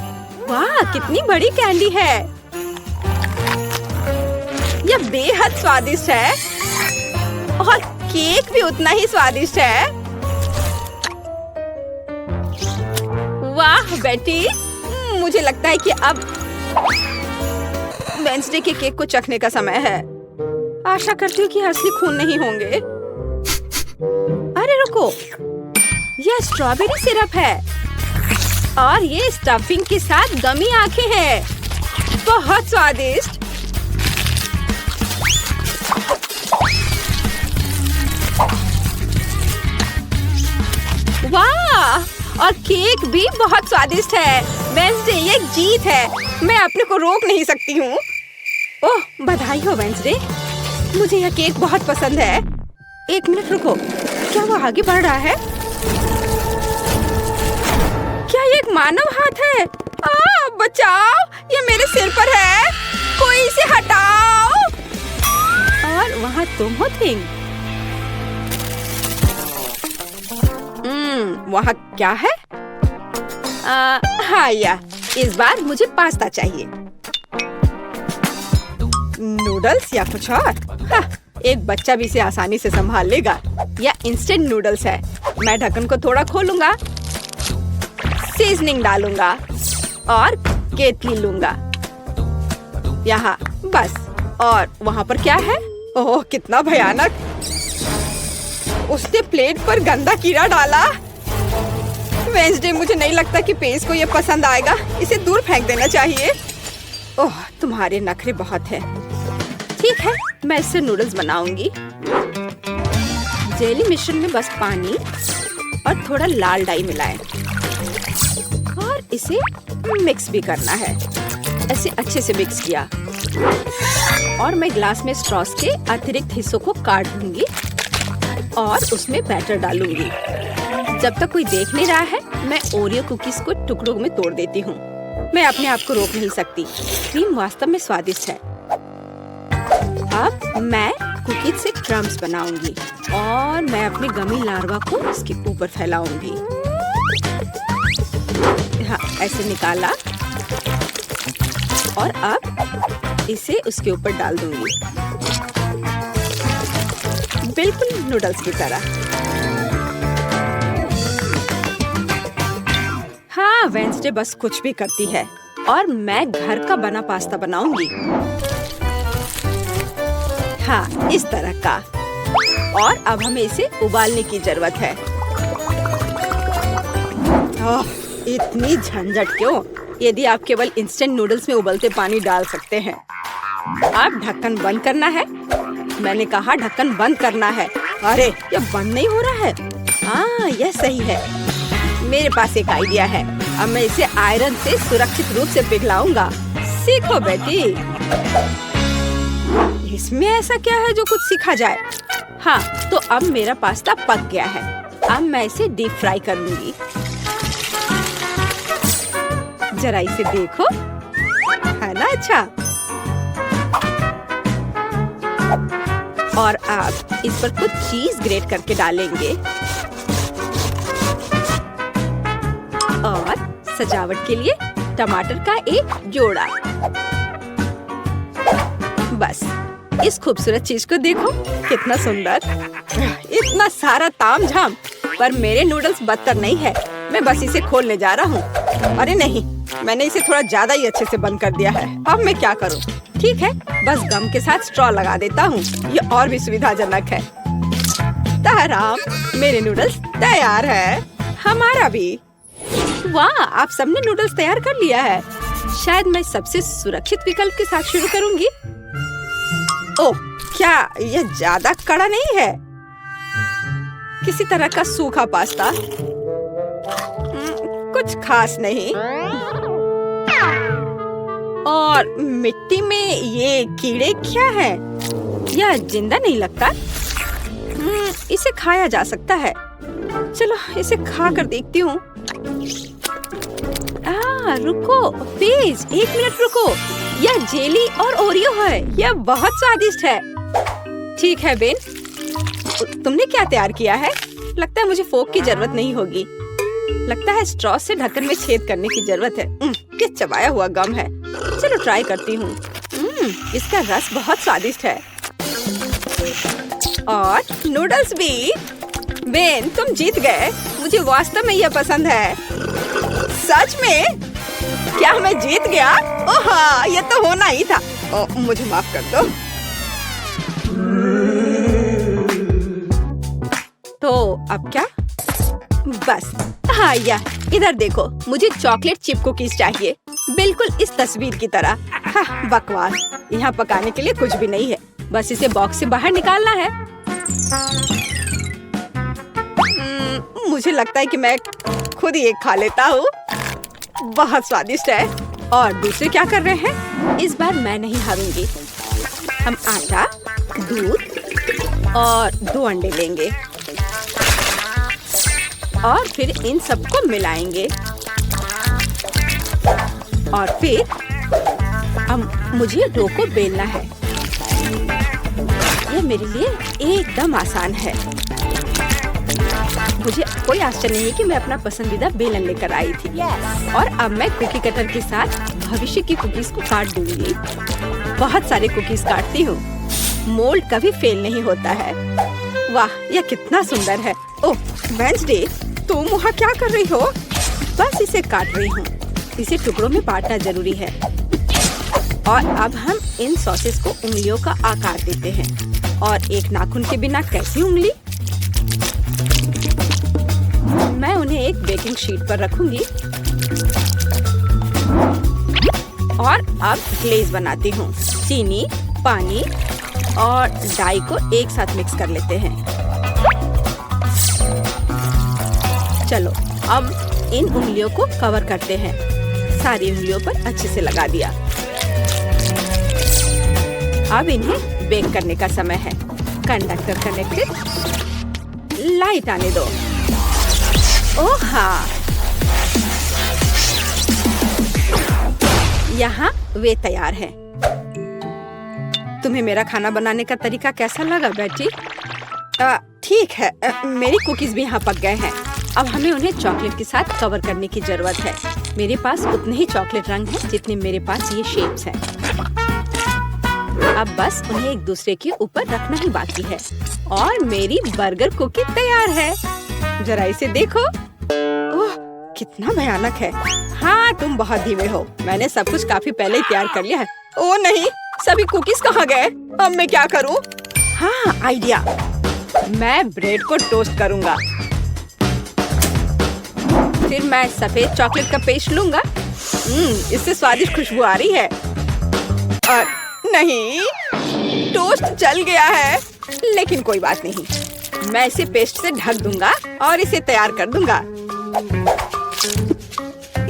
Speaker 1: वाह, कितनी बड़ी कैंडी है। यह बेहद स्वादिष्ट है और केक भी उतना ही स्वादिष्ट है। वाह बेटी, मुझे लगता है कि अब वेंसडे के केक को चखने का समय है। आशा करती हूँ कि असली खून नहीं होंगे। अरे रुको, यह स्ट्रॉबेरी सिरप है और ये स्टफिंग के साथ गमी आंखें हैं। बहुत स्वादिष्ट। वाह, और केक भी बहुत स्वादिष्ट है। वेंसडे, ये एक जीत है। मैं अपने को रोक नहीं सकती हूँ। ओह, बधाई हो वेंसडे, मुझे यह केक बहुत पसंद है। एक मिनट रुको, क्या वो आगे बढ़ रहा है? क्या ये एक मानव हाथ है? बचाओ, ये मेरे सिर पर है। कोई इसे हटाओ। और वहाँ तुम हो थिंग। वहाँ क्या है? हाँ, इस बार मुझे पास्ता चाहिए। नूडल्स या कुछ और? हाँ, एक बच्चा भी इसे आसानी से संभाल लेगा। या इंस्टेंट नूडल्स है। मैं ढक्कन को थोड़ा खोलूंगा, सीजनिंग डालूंगा और केतली लूंगा। यहाँ बस। और वहाँ पर क्या है? ओह, कितना भयानक। उसने प्लेट पर गंदा कीड़ा डाला। वेंसडे, मुझे नहीं लगता कि पेज को ये पसंद आएगा। इसे दूर फेंक देना चाहिए। ओह, तुम्हारे नखरे बहुत हैं। ठीक है, मैं इससे नूडल्स बनाऊंगी। जेली मिश्रण में बस पानी और थोड़ा लाल डाई मिलाएं और इसे मिक्स भी करना है। ऐसे अच्छे से मिक्स किया और मैं ग्लास में स्ट्रॉस के अतिरिक्त हिस्सों को काट दूंगी और उसमें बैटर डालूंगी। जब तक कोई देख नहीं रहा है, मैं ओरियो कुकीज को टुकड़ों में तोड़ देती हूँ। मैं अपने आप को रोक नहीं सकती। क्रीम वास्तव में स्वादिष्ट है। अब मैं कुकीज से क्रम्स बनाऊंगी और मैं अपने गमी लार्वा को इसके ऊपर फैलाऊंगी। हाँ, ऐसे निकाला और अब इसे उसके ऊपर डाल दूंगी, बिल्कुल नूडल्स की तरह। हाँ, वेंसडे बस कुछ भी करती है और मैं घर का बना पास्ता बनाऊंगी। हाँ, इस तरह का। और अब हमें इसे उबालने की जरूरत है। इतनी झंझट क्यों? यदि आप केवल इंस्टेंट नूडल्स में उबलते पानी डाल सकते हैं। अब ढक्कन बंद करना है। मैंने कहा ढक्कन बंद करना है। अरे, ये बंद नहीं हो रहा है। हाँ, यह सही है। मेरे पास एक आइडिया है। अब मैं इसे आयरन से सुरक्षित रूप से पिघलाऊंगा। सीखो बेटी। इसमें ऐसा क्या है जो कुछ सीखा जाए? हाँ, तो अब मेरा पास्ता पक गया है। अब मैं इसे डीप फ्राई करूंगी। जरा इसे देखो, है ना अच्छा? और अब इस पर कुछ चीज ग्रेट करके डालेंगे और सजावट के लिए टमाटर का एक जोड़ा। बस, इस खूबसूरत चीज को देखो, कितना सुंदर। इतना सारा तामझाम, पर मेरे नूडल्स बदतर नहीं है। मैं बस इसे खोलने जा रहा हूँ। अरे नहीं, मैंने इसे थोड़ा ज्यादा ही अच्छे से बंद कर दिया है। अब मैं क्या करूँ? ठीक है, बस गम के साथ स्ट्रॉ लगा देता हूँ। ये और भी सुविधाजनक है। ताराम, मेरे नूडल्स तैयार है। हमारा भी। वाह, आप सबने नूडल्स तैयार कर लिया है। शायद मैं सबसे सुरक्षित विकल्प के साथ शुरू करूंगी। ओह, क्या यह ज्यादा कड़ा नहीं है? किसी तरह का सूखा पास्ता, कुछ खास नहीं। और मिट्टी में ये कीड़े क्या है? यह जिंदा नहीं लगता। इसे खाया जा सकता है। चलो इसे खा कर देखती हूँ। रुको प्लीज, 1 मिनट रुको। यह जेली और ओरियो है। यह बहुत स्वादिष्ट है। ठीक है बेन, तुमने क्या तैयार किया है? लगता है मुझे फोक की जरूरत नहीं होगी। लगता है स्ट्रॉ से ढक्कन में छेद करने की जरूरत है। ये चबाया हुआ गम है। चलो ट्राई करती हूँ। इसका रस बहुत स्वादिष्ट है। और नूडल्स भी। बेन, तुम जीत गए। मुझे वास्तव में यह पसंद है। सच में? क्या मैं जीत गया? ओह हाँ, ये तो होना ही था। मुझे माफ कर दो। तो अब क्या? बस, हाँ, इधर देखो, मुझे चॉकलेट चिप कुकीज चाहिए, बिल्कुल इस तस्वीर की तरह। हाँ, बकवास। यहाँ पकाने के लिए कुछ भी नहीं है। बस इसे बॉक्स से बाहर निकालना है। मुझे लगता है कि मैं खुद ही एक खा लेता हूँ। बहुत स्वादिष्ट है। और दूसरे क्या कर रहे हैं? इस बार मैं नहीं हारूंगी। हम आटा, दूध और 2 अंडे लेंगे और फिर इन सबको मिलाएंगे। और फिर मुझे डो को बेलना है। यह मेरे लिए एकदम आसान है। मुझे कोई आश्चर्य नहीं कि मैं अपना पसंदीदा बेलन लेकर आई थी। और अब मैं कुकी कटर के साथ भविष्य की कुकीज को काट दूंगी। बहुत सारे कुकीज काटती हूँ। मोल्ड कभी फेल नहीं होता है। वाह, यह कितना सुंदर है। ओह वेंसडे, तुम वहाँ क्या कर रही हो? बस इसे काट रही हूँ। इसे टुकड़ों में बांटना जरूरी है। और अब हम इन सॉसेस को उंगलियों का आकार देते हैं। और एक नाखून के बिना कैसी उंगली? मैं उन्हें एक बेकिंग शीट पर रखूंगी और अब ग्लेज बनाती हूँ। चीनी, पानी और डाई को एक साथ मिक्स कर लेते हैं। चलो अब इन उंगलियों को कवर करते हैं। सारी उंगलियों पर अच्छे से लगा दिया। अब इन्हें बेक करने का समय है। कंडक्टर कनेक्टेड, लाइट आने दो। ओह हाँ, यहाँ वे तैयार हैं। तुम्हें मेरा खाना बनाने का तरीका कैसा लगा बेटी? ठीक है, मेरी कुकीज भी यहाँ पक गए हैं। अब हमें उन्हें चॉकलेट के साथ कवर करने की जरूरत है। मेरे पास उतने ही चॉकलेट रंग हैं जितने मेरे पास ये शेप्स हैं। अब बस उन्हें एक दूसरे के ऊपर रखना ही बाकी है और मेरी बर्गर कुकी तैयार है। जरा इसे देखो। ओह, कितना भयानक है। हाँ, तुम बहुत धीमे हो। मैंने सब कुछ काफी पहले ही तैयार कर लिया है। ओह नहीं, सभी कुकीज कहाँ गए? अब मैं क्या करूँ? हाँ, आइडिया। मैं ब्रेड को टोस्ट करूँगा। फिर मैं सफेद चॉकलेट का पेस्ट लूँगा। इससे स्वादिष्ट खुशबू आ रही है। और नहीं, टोस्ट जल गया है। लेकिन कोई बात नहीं, मैं इसे पेस्ट से ढक दूंगा और इसे तैयार कर दूंगा।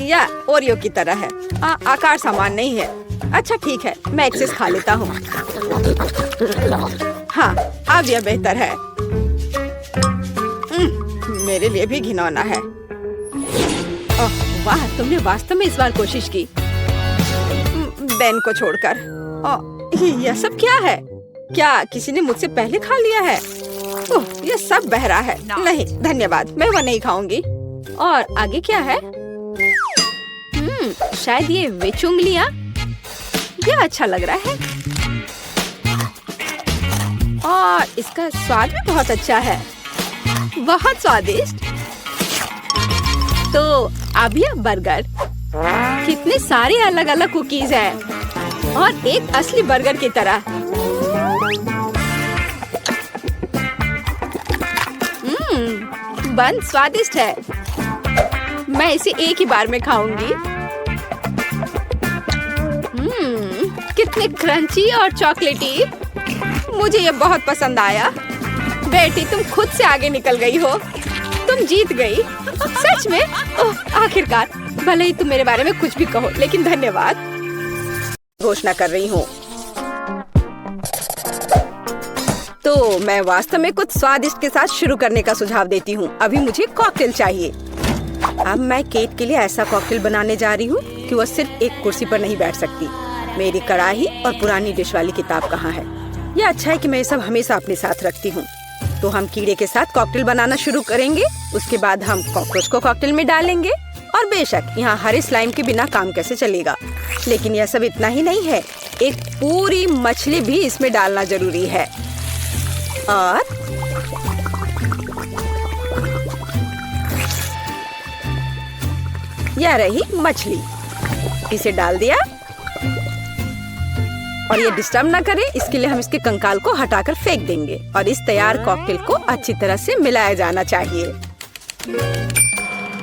Speaker 1: या ओरियो की तरह है। आकार समान नहीं है। अच्छा ठीक है, मैं एक्सेस खा लेता हूँ। हाँ, अब यह बेहतर है। मेरे लिए भी घिनौना है। ओह वाह, तुमने वास्तव में इस बार कोशिश की। बेन को छोड़कर। यह सब क्या है? क्या किसी ने मुझसे पहले खा लिया है? ओह, यह सब बह रहा है। नहीं धन्यवाद, मैं वह नहीं खाऊंगी। और आगे क्या है? शायद ये विच उंगलियां। यह अच्छा लग रहा है और इसका स्वाद भी बहुत अच्छा है। बहुत स्वादिष्ट। तो अब यह बर्गर। कितने सारे अलग अलग कुकीज हैं और एक असली बर्गर की तरह। बन स्वादिष्ट है। मैं इसे एक ही बार में खाऊंगी। कितने क्रंची और चॉकलेटी। मुझे ये बहुत पसंद आया। बेटी, तुम खुद से आगे निकल गई हो। तुम जीत गई। सच में? ओह, आखिरकार। भले ही तुम मेरे बारे में कुछ भी कहो, लेकिन धन्यवाद। घोषणा कर रही हूँ। तो मैं वास्तव में कुछ स्वादिष्ट के साथ शुरू करने का सुझाव देती हूँ। अभी मुझे कॉकटेल चाहिए। अब मैं केट के लिए ऐसा कॉकटेल बनाने जा रही हूँ कि वह सिर्फ एक कुर्सी पर नहीं बैठ सकती। मेरी कढ़ाई और पुरानी डिश वाली किताब कहाँ है? यह अच्छा है कि मैं ये सब हमेशा अपने साथ रखती हूँ। तो हम कीड़े के साथ कॉकटेल बनाना शुरू करेंगे। उसके बाद हम कॉकरोच को कॉकटेल में डालेंगे। और बेशक यहाँ हरे स्लाइम के बिना काम कैसे चलेगा। लेकिन यह सब इतना ही नहीं है, एक पूरी मछली भी इसमें डालना जरूरी है। और यह रही मछली। इसे डाल दिया। और ये डिस्टर्ब ना करे, इसके लिए हम इसके कंकाल को हटाकर फेंक देंगे। और इस तैयार कॉकटेल को अच्छी तरह से मिलाया जाना चाहिए।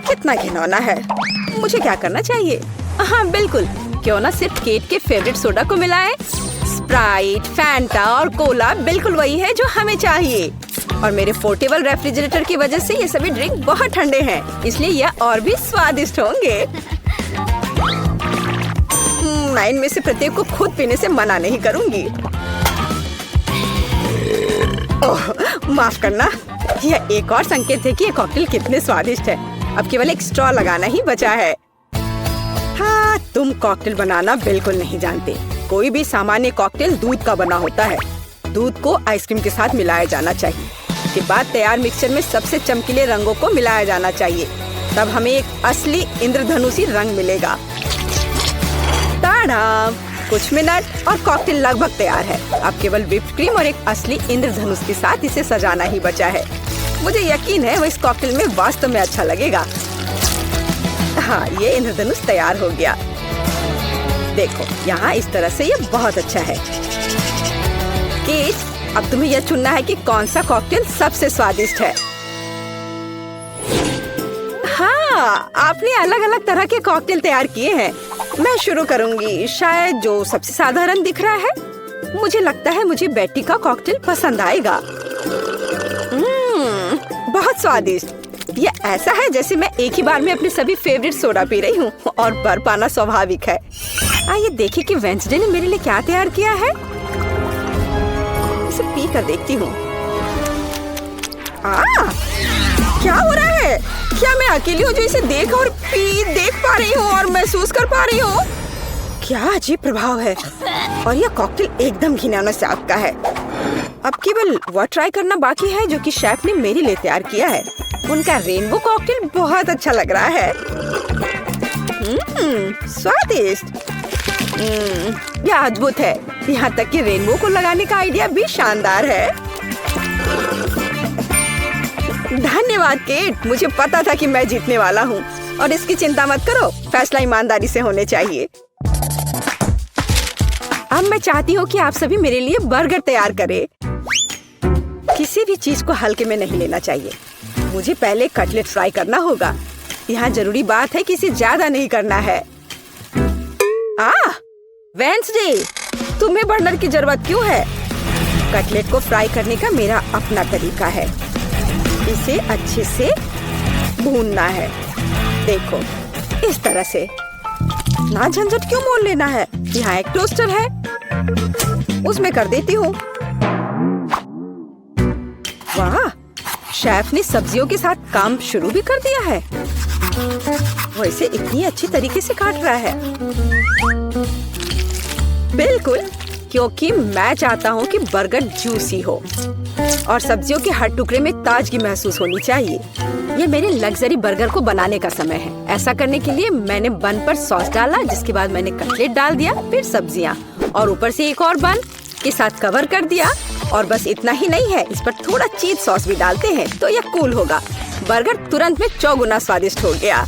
Speaker 1: कितना घिनौना है। मुझे क्या करना चाहिए? हाँ बिल्कुल, क्यों ना सिर्फ केट के फेवरेट सोडा को मिलाएं। स्प्राइट, फैंटा और कोला बिल्कुल वही है जो हमें चाहिए। और मेरे पोर्टेबल रेफ्रिजरेटर की वजह से ये सभी ड्रिंक बहुत ठंडे हैं, इसलिए यह और भी स्वादिष्ट होंगे। मैं इनमें से प्रत्येक को खुद पीने से मना नहीं करूंगी। ओह, माफ करना। यह एक और संकेत है कि ये कॉकटेल कितने स्वादिष्ट है। अब केवल एक स्ट्रॉ लगाना ही बचा है। हाँ, तुम कॉकटेल बनाना बिल्कुल नहीं जानते। कोई भी सामान्य कॉकटेल दूध का बना होता है। दूध को आइसक्रीम के साथ मिलाया जाना चाहिए। इसके बाद तैयार मिक्सचर में सबसे चमकीले रंगों को मिलाया जाना चाहिए। तब हमें एक असली इंद्रधनुषी रंग मिलेगा। ताड़ा! कुछ मिनट और कॉकटेल लगभग तैयार है। अब केवल व्हिप्ड क्रीम और एक असली इंद्रधनुष के साथ इसे सजाना ही बचा है। मुझे यकीन है वो इस कॉकटेल में वास्तव में अच्छा लगेगा। हाँ, ये इंद्रधनुष तैयार हो गया। देखो, यहाँ इस तरह से ये बहुत अच्छा है। केट, अब तुम्हें यह चुनना है कि कौन सा कॉकटेल सबसे स्वादिष्ट है। हाँ, आपने अलग अलग तरह के कॉकटेल तैयार किए हैं। मैं शुरू करूंगी, शायद जो सबसे साधारण दिख रहा है। मुझे लगता है मुझे बेटी का कॉकटेल पसंद आएगा। बहुत स्वादिष्ट। ये ऐसा है जैसे मैं एक ही बार में अपने सभी फेवरेट सोडा पी रही हूँ और बर्फ पाना स्वाभाविक है। आइए देखिए कि वेंसडे ने मेरे लिए क्या तैयार किया है। इसे पी कर देखती हूँ। क्या हो रहा है? क्या मैं अकेली हूँ जो इसे देख और देख पा रही हूँ और महसूस कर पा रही हूँ? क्या अजीब प्रभाव है। और यह कॉकटेल एकदम घिनौना स्वाद का है। अब केवल वह ट्राई करना बाकी है जो कि शेफ ने मेरे लिए तैयार किया है। उनका रेनबो कॉकटेल बहुत अच्छा लग रहा है। स्वादिष्ट। यह अद्भुत है। यहाँ तक कि रेनबो को लगाने का आइडिया भी शानदार है। धन्यवाद केट, मुझे पता था कि मैं जीतने वाला हूँ। और इसकी चिंता मत करो, फैसला ईमानदारी से होने चाहिए। अब मैं चाहती हूँ कि आप सभी मेरे लिए बर्गर तैयार करें। किसी भी चीज को हल्के में नहीं लेना चाहिए। मुझे पहले कटलेट फ्राई करना होगा। यहाँ जरूरी बात है कि इसे ज्यादा नहीं करना है। वेंसडे, तुम्हें बर्नर की जरूरत क्यों है? कटलेट को फ्राई करने का मेरा अपना तरीका है। इसे अच्छे से भूनना है। देखो, इस तरह से। ना झंझट क्यों मोल लेना है? यहाँ एक टोस्टर है, उसमें कर देती हूँ। वाह, शेफ ने सब्जियों के साथ काम शुरू भी कर दिया है। वो इसे इतनी अच्छी तरीके से काट रहा है। बिल्कुल, क्योंकि मैं चाहता हूँ कि बर्गर जूसी हो और सब्जियों के हर टुकड़े में ताजगी महसूस होनी चाहिए। ये मेरे लग्जरी बर्गर को बनाने का समय है। ऐसा करने के लिए मैंने बन पर सॉस डाला, जिसके बाद मैंने कटलेट डाल दिया, फिर सब्जियाँ और ऊपर से एक और बन के साथ कवर कर दिया। और बस इतना ही नहीं है, इस पर थोड़ा चीज सॉस भी डालते हैं तो यह कूल होगा। बर्गर तुरंत में 4 गुना स्वादिष्ट हो गया।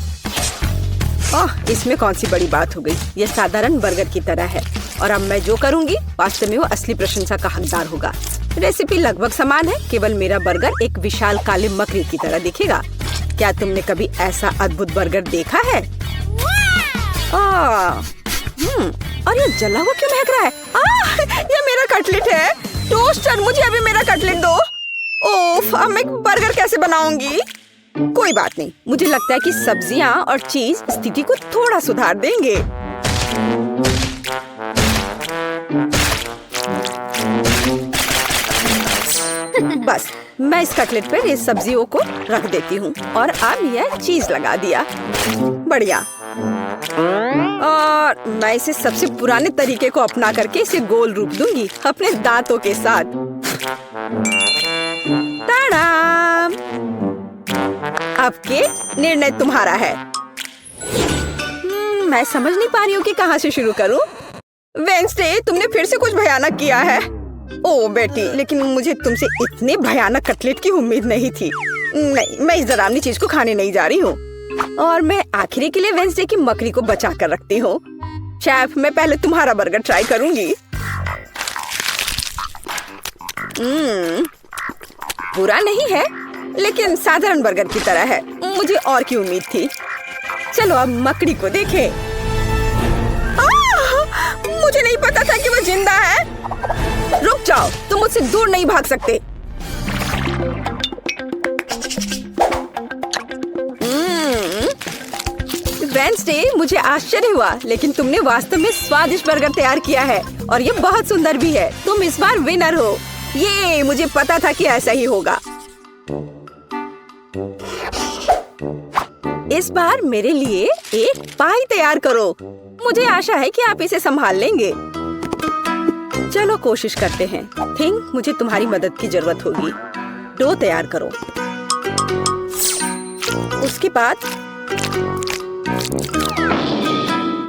Speaker 1: इसमें कौन सी बड़ी बात हो गई। यह साधारण बर्गर की तरह है और अब मैं जो करूँगी वास्तव में वो असली प्रशंसा का हकदार होगा। रेसिपी लगभग समान है, केवल मेरा बर्गर एक विशाल काले मकड़ी की तरह दिखेगा। क्या तुमने कभी ऐसा अद्भुत बर्गर देखा है? और ये जला हुआ क्यों महक रहा है? ये मेरा कटलेट है। टोस्टर, मुझे अभी मेरा कटलेट दो। ओफ, अब मैं बर्गर कैसे बनाऊंगी? कोई बात नहीं, मुझे लगता है कि सब्जियां और चीज स्थिति को थोड़ा सुधार देंगे। बस मैं इस कटलेट पर इस सब्जियों को रख देती हूँ और अब यह चीज लगा दिया। बढ़िया। और मैं इसे सबसे पुराने तरीके को अपना करके इसे गोल रूप दूंगी अपने दांतों के साथ। ताड़ाम! अब के निर्णय तुम्हारा है। मैं समझ नहीं पा रही हूँ कि कहाँ से शुरू करूँ। वेंसडे, तुमने फिर से कुछ भयानक किया है। ओ बेटी, लेकिन मुझे तुमसे इतने भयानक कटलेट की उम्मीद नहीं थी। नहीं, मैं इस डरावनी चीज को खाने नहीं जा रही हूँ। और मैं आखिरी के लिए वेंसडे की मकड़ी को बचा कर रखती हूँ। शेफ, मैं पहले तुम्हारा बर्गर ट्राई करूंगी। बुरा नहीं है, लेकिन साधारण बर्गर की तरह है। मुझे और की उम्मीद थी। चलो अब मकड़ी को देखें। मुझे नहीं पता था कि वो जिंदा है। रुक जाओ, तुम मुझसे दूर नहीं भाग सकते। वेंसडे, मुझे आश्चर्य हुआ, लेकिन तुमने वास्तव में स्वादिष्ट बर्गर तैयार किया है और ये बहुत सुंदर भी है। तुम इस बार विनर हो। ये मुझे पता था कि ऐसा ही होगा। इस बार मेरे लिए एक पाई तैयार करो। मुझे आशा है कि आप इसे संभाल लेंगे। चलो कोशिश करते हैं। थिंक मुझे तुम्हारी मदद की जरूरत होगी। डो तैयार करो। उसके बाद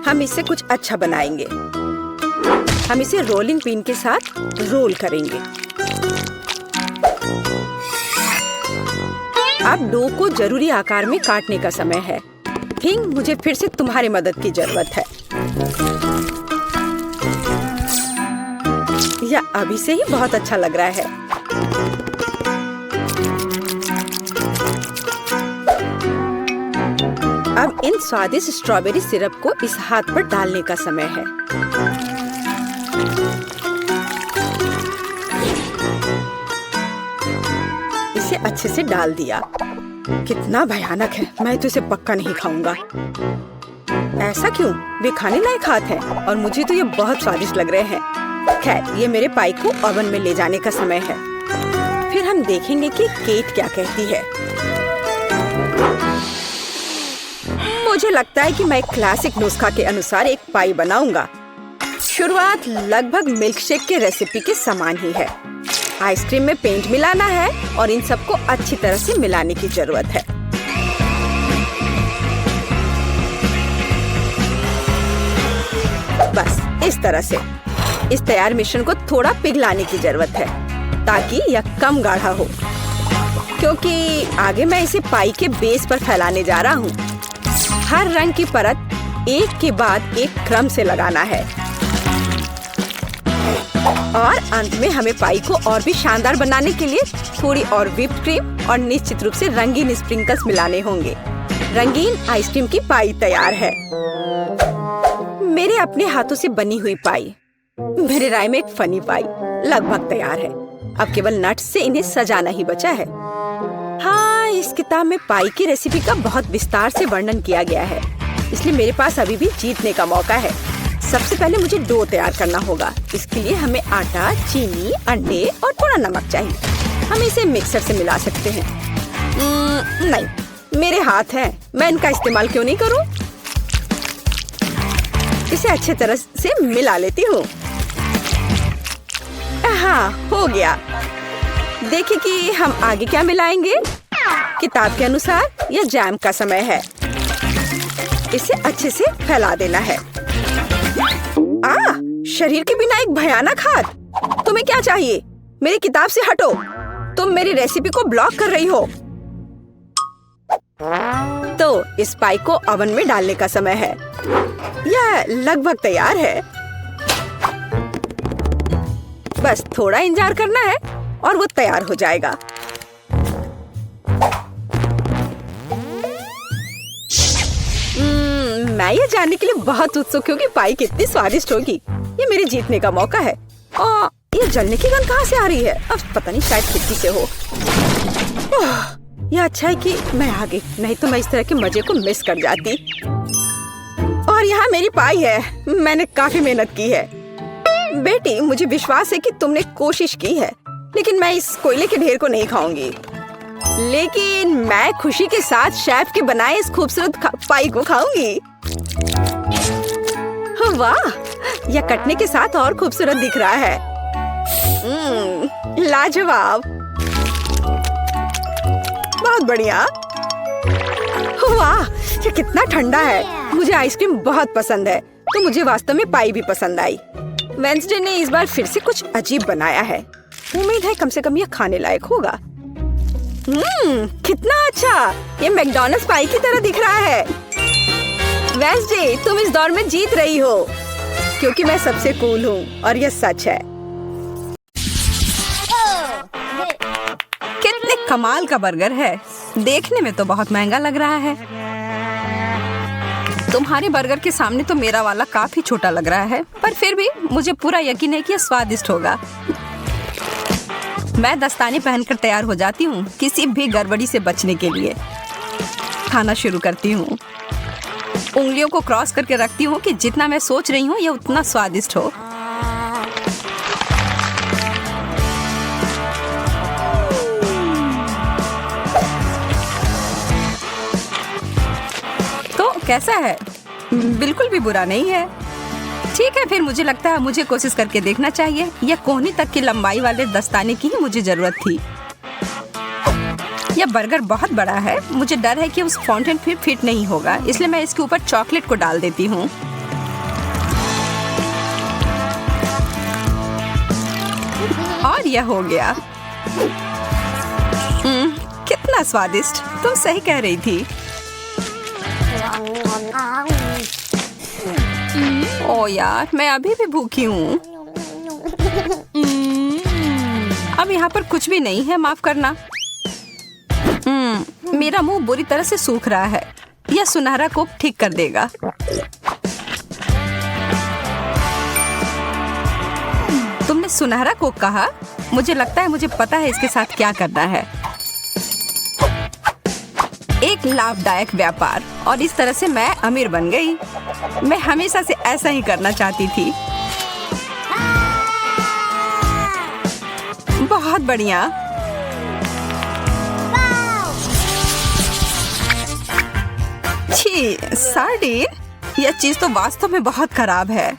Speaker 1: हम इससे कुछ अच्छा बनाएंगे। हम इसे रोलिंग पिन के साथ रोल करेंगे। अब डो को जरूरी आकार में काटने का समय है। थिंक मुझे फिर से तुम्हारी मदद की जरूरत है। यह अभी से ही बहुत अच्छा लग रहा है। अब इन स्वादिष्ट स्ट्रॉबेरी सिरप को इस हाथ पर डालने का समय है। इसे अच्छे से डाल दिया। कितना भयानक है, मैं तो इसे पक्का नहीं खाऊंगा। ऐसा क्यों? वे खाने लायक हाथ हैं और मुझे तो ये बहुत स्वादिष्ट लग रहे हैं। खैर, ये मेरे पाई को ओवन में ले जाने का समय है। फिर हम देखेंगे कि केट क्या कहती है। मुझे लगता है कि मैं क्लासिक नुस्खा के अनुसार एक पाई बनाऊंगा। शुरुआत लगभग मिल्कशेक के रेसिपी के समान ही है। आइसक्रीम में पेंट मिलाना है और इन सबको अच्छी तरह से मिलाने की जरूरत है। बस इस तरह से। इस तैयार मिश्रण को थोड़ा पिघलाने की जरूरत है ताकि यह कम गाढ़ा हो, क्योंकि आगे मैं इसे पाई के बेस पर फैलाने जा रहा हूँ। हर रंग की परत एक के बाद एक क्रम से लगाना है और अंत में हमें पाई को और भी शानदार बनाने के लिए थोड़ी और व्हिप्ड क्रीम और निश्चित रूप से रंगीन स्प्रिंकल्स मिलाने होंगे। रंगीन आइसक्रीम की पाई तैयार है। मेरे अपने हाथों से बनी हुई पाई, मेरे राय में एक फनी पाई लगभग तैयार है। अब केवल नट्स से इन्हें सजाना ही बचा है। हाँ, इस किताब में पाई की रेसिपी का बहुत विस्तार से वर्णन किया गया है, इसलिए मेरे पास अभी भी जीतने का मौका है। सबसे पहले मुझे डो तैयार करना होगा। इसके लिए हमें आटा, चीनी, अंडे और थोड़ा नमक चाहिए। हम इसे मिक्सर से मिला सकते हैं। नहीं, मेरे हाथ हैं, मैं इनका इस्तेमाल क्यों नहीं करूं? इसे अच्छे तरह से मिला लेती हूँ। हाँ, हो गया। देखिए कि हम आगे क्या मिलाएंगे। किताब के अनुसार यह जैम का समय है। इसे अच्छे से फैला देना है। शरीर के बिना एक भयानक हाथ। तुम्हें क्या चाहिए? मेरी किताब से हटो। तुम मेरी रेसिपी को ब्लॉक कर रही हो। तो इस पाई को ओवन में डालने का समय है। यह लगभग तैयार है। बस थोड़ा इंतजार करना है और वो तैयार हो जाएगा। मैं ये जानने के लिए बहुत उत्सुक हूँ कि पाई कितनी स्वादिष्ट होगी। ये मेरे जीतने का मौका है। और ये जलने की गंध कहाँ से आ रही है? अब पता नहीं, शायद खिड़की से हो। यह अच्छा है कि मैं आ गई, नहीं तो मैं इस तरह के मजे को मिस कर जाती। और यहाँ मेरी पाई है। मैंने काफी मेहनत की है। बेटी, मुझे विश्वास है कि तुमने कोशिश की है, लेकिन मैं इस कोयले के ढेर को नहीं खाऊंगी। लेकिन मैं खुशी के साथ शेफ के बनाए इस खूबसूरत पाई को खाऊंगी। वाह, यह कटने के साथ और खूबसूरत दिख रहा है। लाजवाब, बहुत बढ़िया। वाह, ये कितना ठंडा है। मुझे आइसक्रीम बहुत पसंद है, तो मुझे वास्तव में पाई भी पसंद आई। वेंसडे ने इस बार फिर से कुछ अजीब बनाया है। उम्मीद है कम से कम यह खाने लायक होगा। कितना अच्छा, ये मैकडॉनल्ड्स पाई की तरह दिख रहा है। वेंसडे, तुम इस दौर में जीत रही हो, क्योंकि मैं सबसे कूल हूँ और यह सच है। कितने कमाल का बर्गर है। देखने में तो बहुत महंगा लग रहा है। तुम्हारे बर्गर के सामने तो मेरा वाला काफी छोटा लग रहा है, पर फिर भी मुझे पूरा यकीन है कि यह स्वादिष्ट होगा। मैं दस्ताने पहनकर तैयार हो जाती हूँ, किसी भी गड़बड़ी से बचने के लिए। खाना शुरू करती हूँ। उंगलियों को क्रॉस करके रखती हूँ कि जितना मैं सोच रही हूँ यह उतना स्वादिष्ट हो। तो कैसा है? बिल्कुल भी बुरा नहीं है। ठीक है, फिर मुझे लगता है मुझे कोशिश करके देखना चाहिए। यह कोहनी तक की लंबाई वाले दस्ताने की ही मुझे जरूरत थी। यह बर्गर बहुत बड़ा है। मुझे डर है कि उस फाउंटेन फिर फिट नहीं होगा, इसलिए मैं इसके ऊपर चॉकलेट को डाल देती हूँ। और यह हो गया। कितना स्वादिष्ट। तुम सही कह रही थी। ओ यार, मैं अभी भी भूखी हूँ। अब यहाँ पर कुछ भी नहीं है, माफ करना। मेरा मुंह बुरी तरह से सूख रहा है। यह सुनहरा कोक ठीक कर देगा। तुमने सुनहरा कोक कहा? मुझे लगता है मुझे पता है इसके साथ क्या करना है। लाभदायक व्यापार, और इस तरह से मैं अमीर बन गई। मैं हमेशा से ऐसा ही करना चाहती थी। बहुत बढ़िया। छी, सार्डिन, यह चीज तो वास्तव में बहुत खराब है।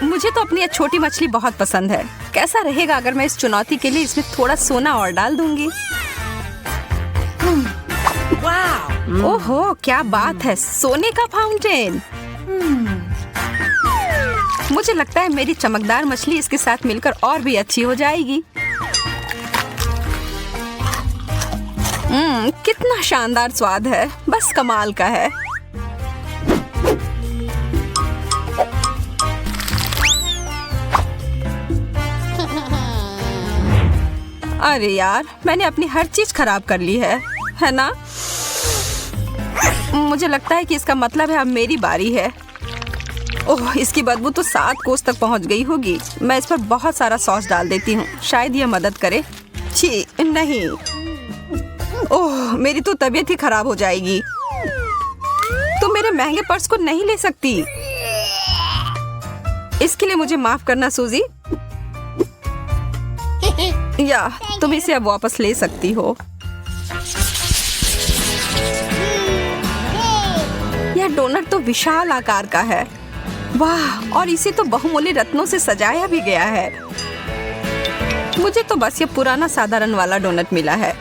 Speaker 1: मुझे तो अपनी यह छोटी मछली बहुत पसंद है। कैसा रहेगा अगर मैं इस चुनौती के लिए इसमें थोड़ा सोना और डाल दूंगी? ओहो, क्या बात है, सोने का फाउंटेन। मुझे लगता है मेरी चमकदार मछली इसके साथ मिलकर और भी अच्छी हो जाएगी। कितना शानदार स्वाद है, बस कमाल का है। अरे यार, मैंने अपनी हर चीज खराब कर ली है ना? मुझे लगता है कि इसका मतलब है अब मेरी बारी है। ओह, इसकी बदबू तो 7 कोस तक पहुंच गई होगी। मैं इस पर बहुत सारा सॉस डाल देती हूँ, शायद यह मदद करे। छी, नहीं। ओह, मेरी तो तबीयत ही खराब हो जाएगी। तुम मेरे महंगे पर्स को नहीं ले सकती। इसके लिए मुझे माफ करना सूजी। या तुम इसे अब वापस ले सकती हो। यह डोनट तो विशाल आकार का है। वाह, और इसे तो बहुमूल्य रत्नों से सजाया भी गया है। मुझे तो बस ये पुराना साधारण वाला डोनट मिला है।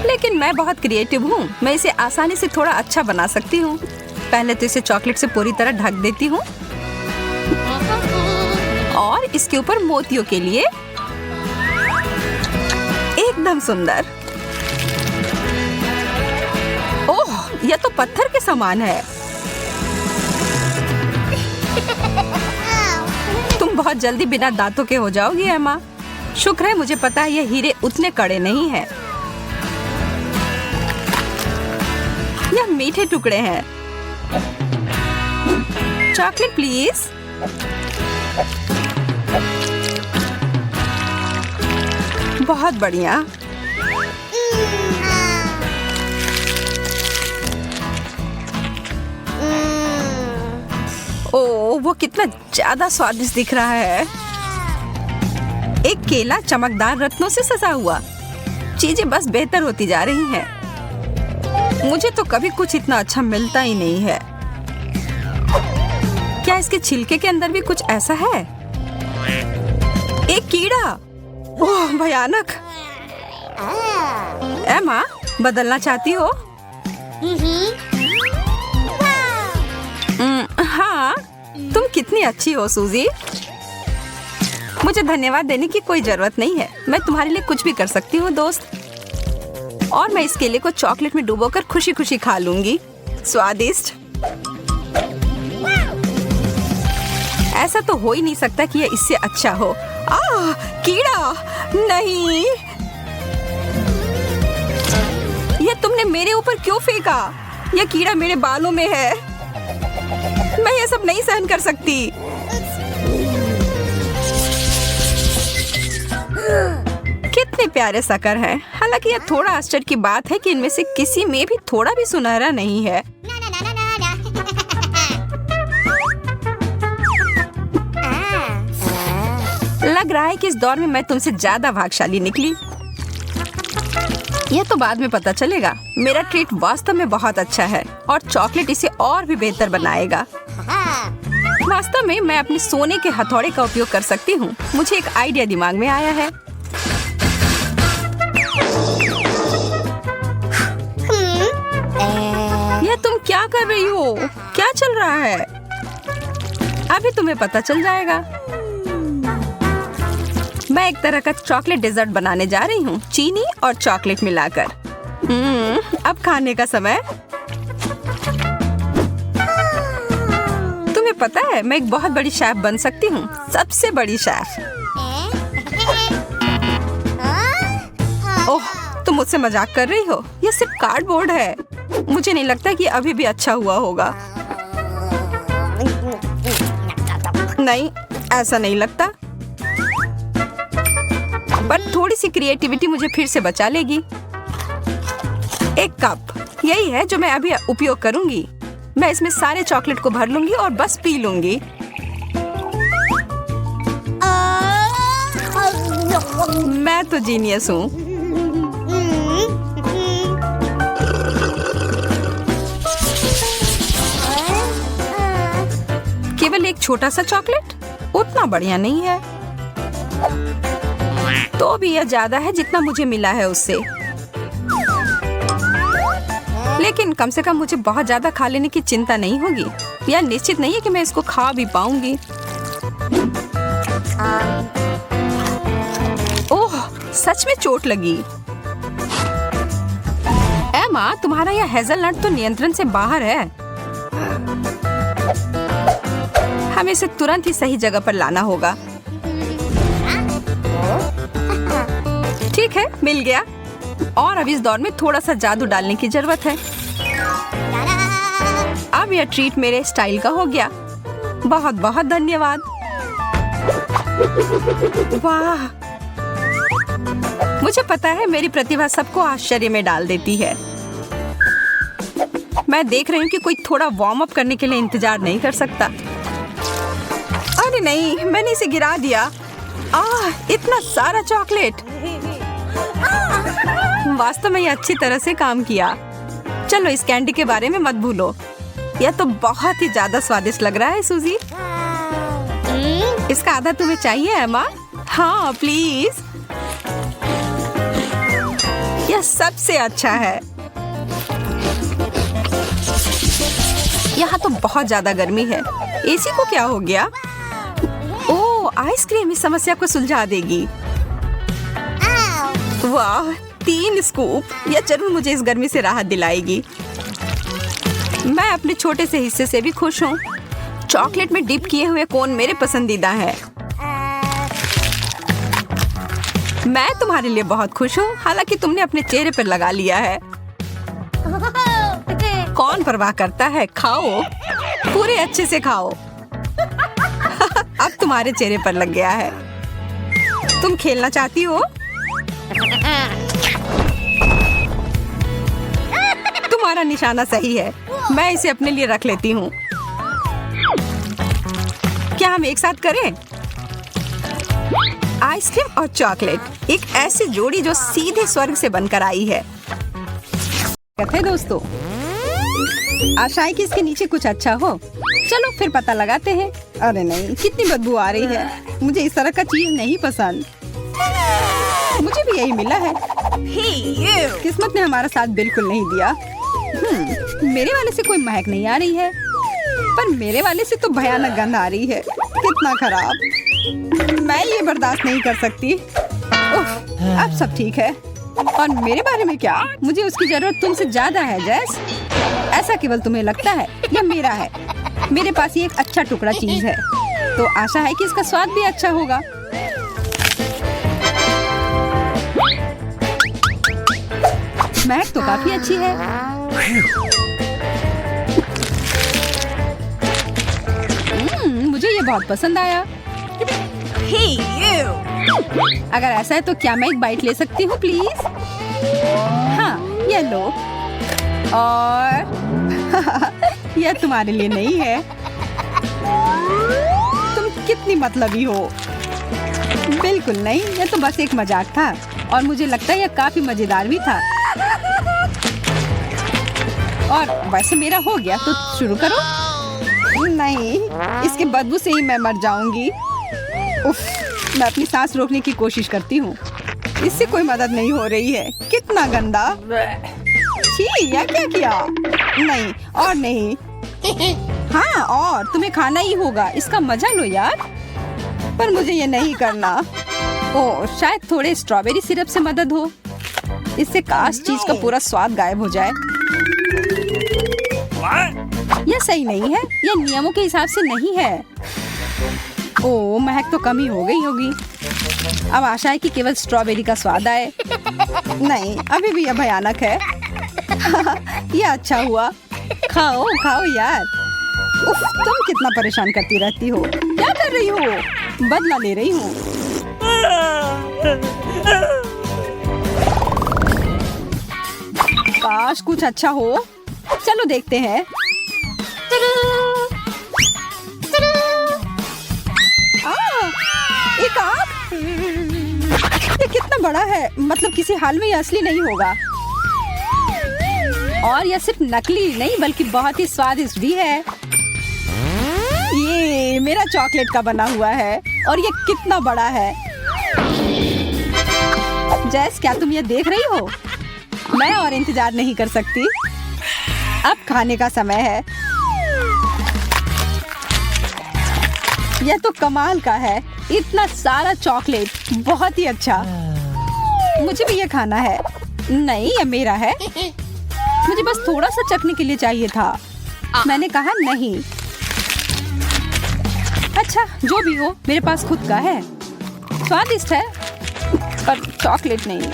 Speaker 1: लेकिन मैं बहुत क्रिएटिव हूँ, मैं इसे आसानी से थोड़ा अच्छा बना सकती हूँ। पहले तो इसे चॉकलेट से पूरी तरह ढक देती हूँ और इसके ऊपर मोतियों के लिए एकदम सुंदर। ओह, यह तो पत्थर के समान है। तुम बहुत जल्दी बिना दांतों के हो जाओगी एमा। शुक्र है मुझे पता है ये हीरे उतने कड़े नहीं हैं। यह मीठे टुकड़े हैं। Chocolate please. बहुत बढ़िया। ओह, वो कितना ज्यादा स्वादिष्ट दिख रहा है। एक केला चमकदार रत्नों से सजा हुआ। चीजें बस बेहतर होती जा रही हैं। मुझे तो कभी कुछ इतना अच्छा मिलता ही नहीं है। क्या इसके छिलके के अंदर भी कुछ ऐसा है? एक कीड़ा। ओह, भयानक। एमा, बदलना चाहती हो? हाँ, तुम कितनी अच्छी हो सूजी। मुझे धन्यवाद देने की कोई जरूरत नहीं है। मैं तुम्हारे लिए कुछ भी कर सकती हूँ दोस्त। और मैं इस केले को चॉकलेट में डुबोकर खुशी खुशी खा लूंगी। स्वादिष्ट। ऐसा तो हो ही नहीं सकता कि यह इससे अच्छा हो। कीड़ा नहीं। यह तुमने मेरे ऊपर क्यों फेंका? यह कीड़ा मेरे बालों में है। मैं ये सब नहीं सहन कर सकती। कितने प्यारे शक्कर हैं। हालांकि यह थोड़ा आश्चर्य की बात है कि इनमें से किसी में भी थोड़ा भी सुनहरा नहीं है। लग रहा है कि इस दौर में मैं तुमसे ज्यादा भाग्यशाली निकली। यह तो बाद में पता चलेगा। मेरा ट्रीट वास्तव में बहुत अच्छा है और चॉकलेट इसे और भी बेहतर बनाएगा। वास्तव में मैं अपने सोने के हथौड़े का उपयोग कर सकती हूँ। मुझे एक आइडिया दिमाग में आया है। यह तुम क्या कर रही हो? क्या चल रहा है? अभी तुम्हें पता चल जाएगा। मैं एक तरह का चॉकलेट डेजर्ट बनाने जा रही हूँ, चीनी और चॉकलेट मिलाकर। अब खाने का समय। तुम्हें पता है मैं एक बहुत बड़ी शेफ बन सकती हूँ, सबसे बड़ी शेफ। ओह, तुम मुझसे मजाक कर रही हो? यह सिर्फ कार्डबोर्ड है। मुझे नहीं लगता कि अभी भी अच्छा हुआ होगा। नहीं, ऐसा नहीं लगता, पर थोड़ी सी क्रिएटिविटी मुझे फिर से बचा लेगी। एक कप, यही है जो मैं अभी उपयोग करूंगी। मैं इसमें सारे चॉकलेट को भर लूंगी और बस पी लूंगी। मैं तो जीनियस हूँ। केवल एक छोटा सा चॉकलेट उतना बढ़िया नहीं है, तो भी यह ज्यादा है जितना मुझे मिला है उससे। लेकिन कम से कम मुझे बहुत ज्यादा खा लेने की चिंता नहीं होगी। यह निश्चित नहीं है कि मैं इसको खा भी पाऊंगी। ओह, सच में चोट लगी। एमा, तुम्हारा यह हेज़लनट तो नियंत्रण से बाहर है। हमें इसे तुरंत ही सही जगह पर लाना होगा। ठीक है, मिल गया। और अब इस दौर में थोड़ा सा जादू डालने की जरूरत है। अब यह ट्रीट मेरे स्टाइल का हो गया। बहुत बहुत धन्यवाद। वाह, मुझे पता है मेरी प्रतिभा सबको आश्चर्य में डाल देती है। मैं देख रही हूँ कि कोई थोड़ा वार्म अप करने के लिए इंतजार नहीं कर सकता। अरे नहीं, मैंने इसे गिरा दिया। इतना सारा चॉकलेट। वास्तव में ये अच्छी तरह से काम किया। चलो, इस कैंडी के बारे में मत भूलो। यह तो बहुत ही ज्यादा स्वादिष्ट लग रहा है सूजी। इसका आधा तुम्हें चाहिए एमा? हाँ प्लीज। यह सबसे अच्छा है। यहाँ तो बहुत ज्यादा गर्मी है। एसी को क्या हो गया? ओह, आइसक्रीम इस समस्या को सुलझा देगी। वाह, 3 स्कूप। यह जरूर मुझे इस गर्मी से राहत दिलाएगी। मैं अपने छोटे से हिस्से से भी खुश हूँ। चॉकलेट में डिप किए हुए कोन मेरे पसंदीदा है। मैं तुम्हारे लिए बहुत खुश हूँ, हालांकि तुमने अपने चेहरे पर लगा लिया है। कौन परवाह करता है? खाओ, पूरे अच्छे से खाओ। अब तुम्हारे चेहरे पर लग गया है। तुम खेलना चाहती हो? तुम्हारा निशाना सही है। मैं इसे अपने लिए रख लेती हूँ। क्या हम एक साथ करें? आइसक्रीम और चॉकलेट, एक ऐसी जोड़ी जो सीधे स्वर्ग से बनकर आई है। कहते दोस्तों, आशा है कि इसके नीचे कुछ अच्छा हो। चलो फिर पता लगाते हैं। अरे नहीं, कितनी बदबू आ रही है। मुझे इस तरह का चीज नहीं पसंद। मुझे भी यही मिला है। किस्मत ने हमारा साथ बिल्कुल नहीं दिया। मेरे वाले से कोई महक नहीं आ रही है, पर मेरे वाले से तो भयानक गंध आ रही है। कितना खराब। मैं ये बर्दाश्त नहीं कर सकती। अब सब ठीक है। और मेरे बारे में क्या? मुझे उसकी जरूरत तुमसे ज्यादा है जैस। ऐसा केवल तुम्हें लगता है? यह मेरा है। मेरे पास ये एक अच्छा टुकड़ा चीज है, तो आशा है कि इसका स्वाद भी अच्छा होगा। महक तो काफी अच्छी है। मुझे ये बहुत पसंद आया। अगर ऐसा है तो क्या मैं एक बाइट ले सकती हूँ प्लीज? हाँ, ये लो। और यह तुम्हारे लिए नहीं है। तुम कितनी मतलबी हो। बिल्कुल नहीं, यह तो बस एक मजाक था और मुझे लगता है यह काफी मजेदार भी था। और वैसे मेरा हो गया, तो शुरू करो। नहीं, इसके बदबू से ही मैं मर जाऊंगी। उफ, मैं अपनी सांस रोकने की कोशिश करती हूँ। इससे कोई मदद नहीं हो रही है। कितना गंदा। छी, यह क्या किया? नहीं और नहीं। हाँ, और तुम्हें खाना ही होगा। इसका मजा लो यार। पर मुझे ये नहीं करना। ओह, शायद थोड़े स्ट्रॉबेरी सिरप से मदद हो। इससे काश चीज का पूरा स्वाद गायब हो जाए। यह सही नहीं है। यह नियमों के हिसाब से नहीं है। ओह, महक तो कम ही हो गई होगी। अब आशा है कि केवल स्ट्रॉबेरी का स्वाद आए। नहीं, अभी भी यह भयानक है। यह अच्छा हुआ। खाओ खाओ यार। उफ, तुम कितना परेशान करती रहती हो। क्या कर कर रही हो? बदला ले रही हूँ। काश कुछ अच्छा हो। चलो देखते हैं। एक आँख। ये कितना बड़ा है, मतलब किसी हाल में ये असली नहीं होगा। और यह सिर्फ नकली नहीं बल्कि बहुत ही स्वादिष्ट भी है। ये मेरा चॉकलेट का बना हुआ है और ये कितना बड़ा है। जैस, क्या तुम ये देख रही हो? मैं और इंतजार नहीं कर सकती। अब खाने का समय है। यह तो कमाल का है, इतना सारा चॉकलेट, बहुत ही अच्छा। मुझे भी ये खाना है। नहीं, ये मेरा है। मुझे बस थोड़ा सा चखने के लिए चाहिए था। मैंने कहा नहीं। अच्छा, जो भी हो, मेरे पास खुद का है। स्वादिष्ट है पर चॉकलेट नहीं।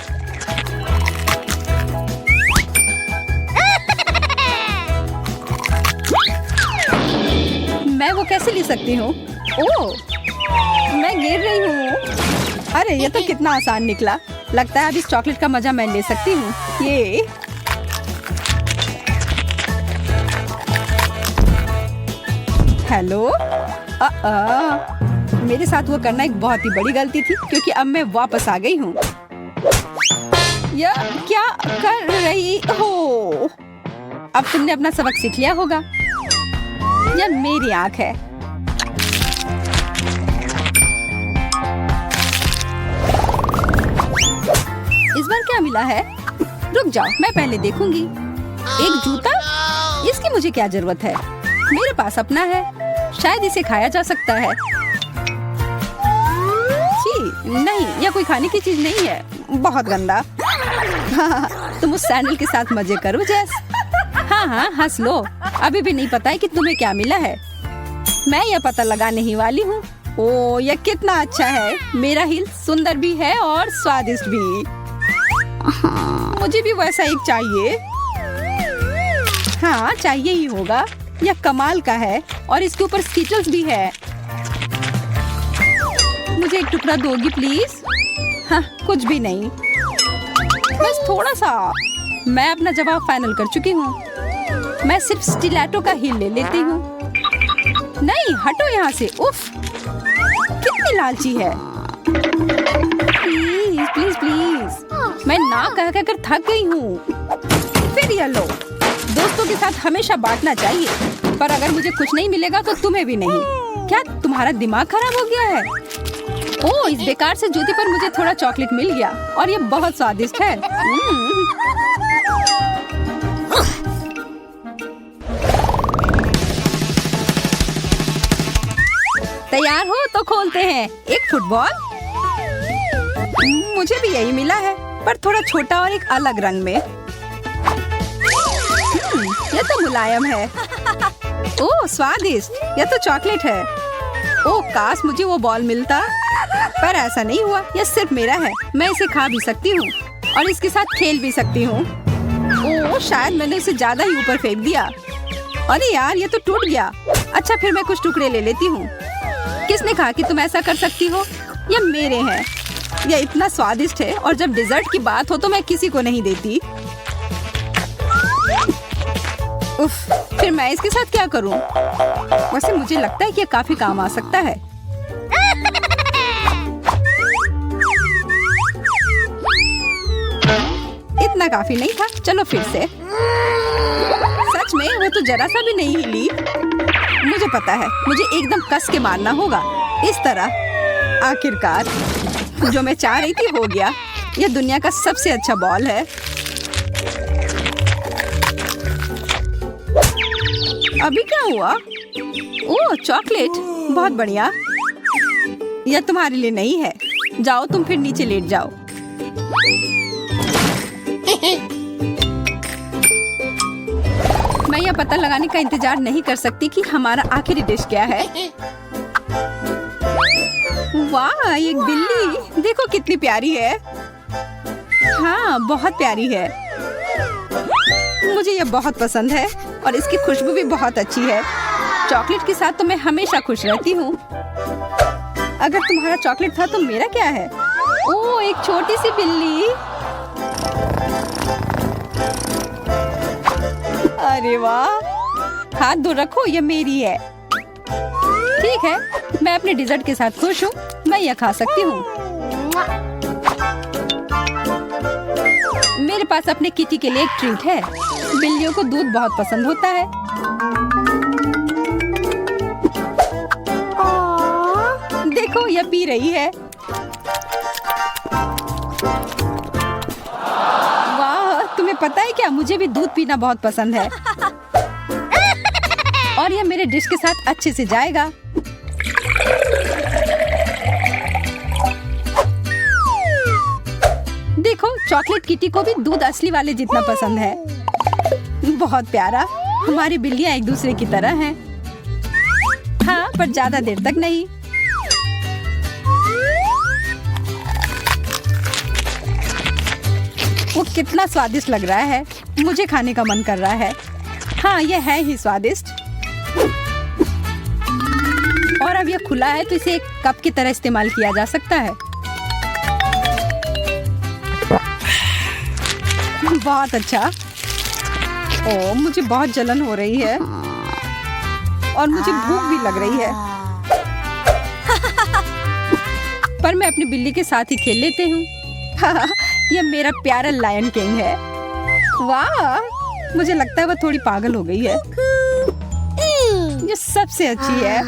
Speaker 1: मैं वो कैसे ले सकती हूँ? ओह, मैं गिर रही हूँ। अरे ये तो कितना आसान निकला। लगता है अब इस चॉकलेट का मजा मैं ले सकती हूँ। ये हेलो। मेरे साथ वो करना एक बहुत ही बड़ी गलती थी क्योंकि अब मैं वापस आ गई हूँ। यह क्या कर रही हो? अब तुमने अपना सबक सीख लिया होगा। यह मेरी आँख है। इस बार क्या मिला है? रुक जाओ, मैं पहले देखूंगी। एक जूता? इसकी मुझे क्या जरूरत है? मेरे पास अपना है, शायद इसे खाया जा सकता है। छी, नहीं, यह कोई खाने की चीज नहीं है। बहुत गंदा। तुम उस सैंडल के साथ मजे करो जैस। हाँ, हंस लो। अभी भी नहीं पता है कि तुम्हें क्या मिला है। मैं यह पता लगाने ही वाली हूँ। ओह, यह कितना अच्छा है। मेरा हिल सुंदर भी है और स्वादिष्ट भी। मुझे भी वैसा एक चाहिए। हाँ, चाहिए ही होगा। यह कमाल का है और इसके ऊपर स्कीटल्स भी है। मुझे एक टुकड़ा दोगी प्लीज? हाँ, कुछ भी नहीं, बस थोड़ा सा। मैं अपना जवाब फाइनल कर चुकी हूँ। मैं सिर्फ स्टिलेटो का हील ले लेती हूँ। नहीं, हटो यहाँ से। उफ, कितनी लालची है। प्लीज प्लीज प्लीज, मैं ना कह कर थक गई हूँ। फिर ये लो। दोस्तों के साथ हमेशा बांटना चाहिए, पर अगर मुझे कुछ नहीं मिलेगा तो तुम्हें भी नहीं। क्या तुम्हारा दिमाग खराब हो गया है? ओह, इस बेकार से जूते पर मुझे थोड़ा चॉकलेट मिल गया और ये बहुत स्वादिष्ट है। तैयार हो तो खोलते हैं। एक फुटबॉल। मुझे भी यही मिला है, पर थोड़ा छोटा और एक अलग रंग में। यह तो मुलायम है। ओह, स्वादिष्ट। यह तो चॉकलेट है। ओह, काश मुझे वो बॉल मिलता, पर ऐसा नहीं हुआ। यह सिर्फ मेरा है। मैं इसे खा भी सकती हूँ और इसके साथ खेल भी सकती हूँ। ओह, शायद मैंने इसे ज्यादा ही ऊपर फेंक दिया। अरे यार, ये तो टूट गया। अच्छा, फिर मैं कुछ टुकड़े ले लेती हूँ। किसने कहा कि तुम ऐसा कर सकती हो? ये मेरे हैं। यह इतना स्वादिष्ट है और जब डिजर्ट की बात हो तो मैं किसी को नहीं देती। उफ, फिर मैं इसके साथ क्या करूं? वैसे मुझे लगता है कि यह काफी काम आ सकता है। इतना काफी नहीं था। चलो फिर से। सच में वो तो जरा सा भी नहीं हिली। मुझे पता है, मुझे एकदम कस के मारना होगा। इस तरह। आखिरकार जो मैं चाह रही थी हो गया। यह दुनिया का सबसे अच्छा बॉल है। अभी क्या हुआ? ओह, चॉकलेट। बहुत बढ़िया। यह तुम्हारे लिए नहीं है। जाओ, तुम फिर नीचे लेट जाओ। मैं यह पता लगाने का इंतजार नहीं कर सकती कि हमारा आखिरी डिश क्या है। वाह, एक बिल्ली। देखो कितनी प्यारी है। हाँ, बहुत प्यारी है। मुझे यह बहुत पसंद है और इसकी खुशबू भी बहुत अच्छी है। चॉकलेट के साथ तो मैं हमेशा खुश रहती हूँ। अगर तुम्हारा चॉकलेट था तो मेरा क्या है? ओह, एक छोटी सी बिल्ली। अरे वाह, हाथ दूर रखो, ये मेरी है। ठीक है, मैं अपने डिजर्ट के साथ खुश हूँ, मैं यह खा सकती हूँ। मेरे पास अपने किटी के लिए एक ट्रीट है। बिल्लियों को दूध बहुत पसंद होता है। देखो, यह पी रही है। वाह, तुम्हें पता है क्या, मुझे भी दूध पीना बहुत पसंद है। और यह मेरे डिश के साथ अच्छे से जाएगा। देखो, चॉकलेट किटी को भी दूध असली वाले जितना पसंद है। बहुत प्यारा। हमारी बिल्लियां एक दूसरे की तरह हैं। हाँ, पर ज्यादा देर तक नहीं। वो कितना स्वादिष्ट लग रहा है, मुझे खाने का मन कर रहा है। हाँ, यह है ही स्वादिष्ट। और अब यह खुला है तो इसे एक कप की तरह इस्तेमाल किया जा सकता है। बहुत अच्छा। ओह, मुझे बहुत जलन हो रही है और मुझे भूख भी लग रही है। पर मैं अपनी बिल्ली के साथ ही खेल लेती हूँ। यह मेरा प्यारा लायन किंग है। वाह, मुझे लगता है वह थोड़ी पागल हो गई है। ये सबसे अच्छी है।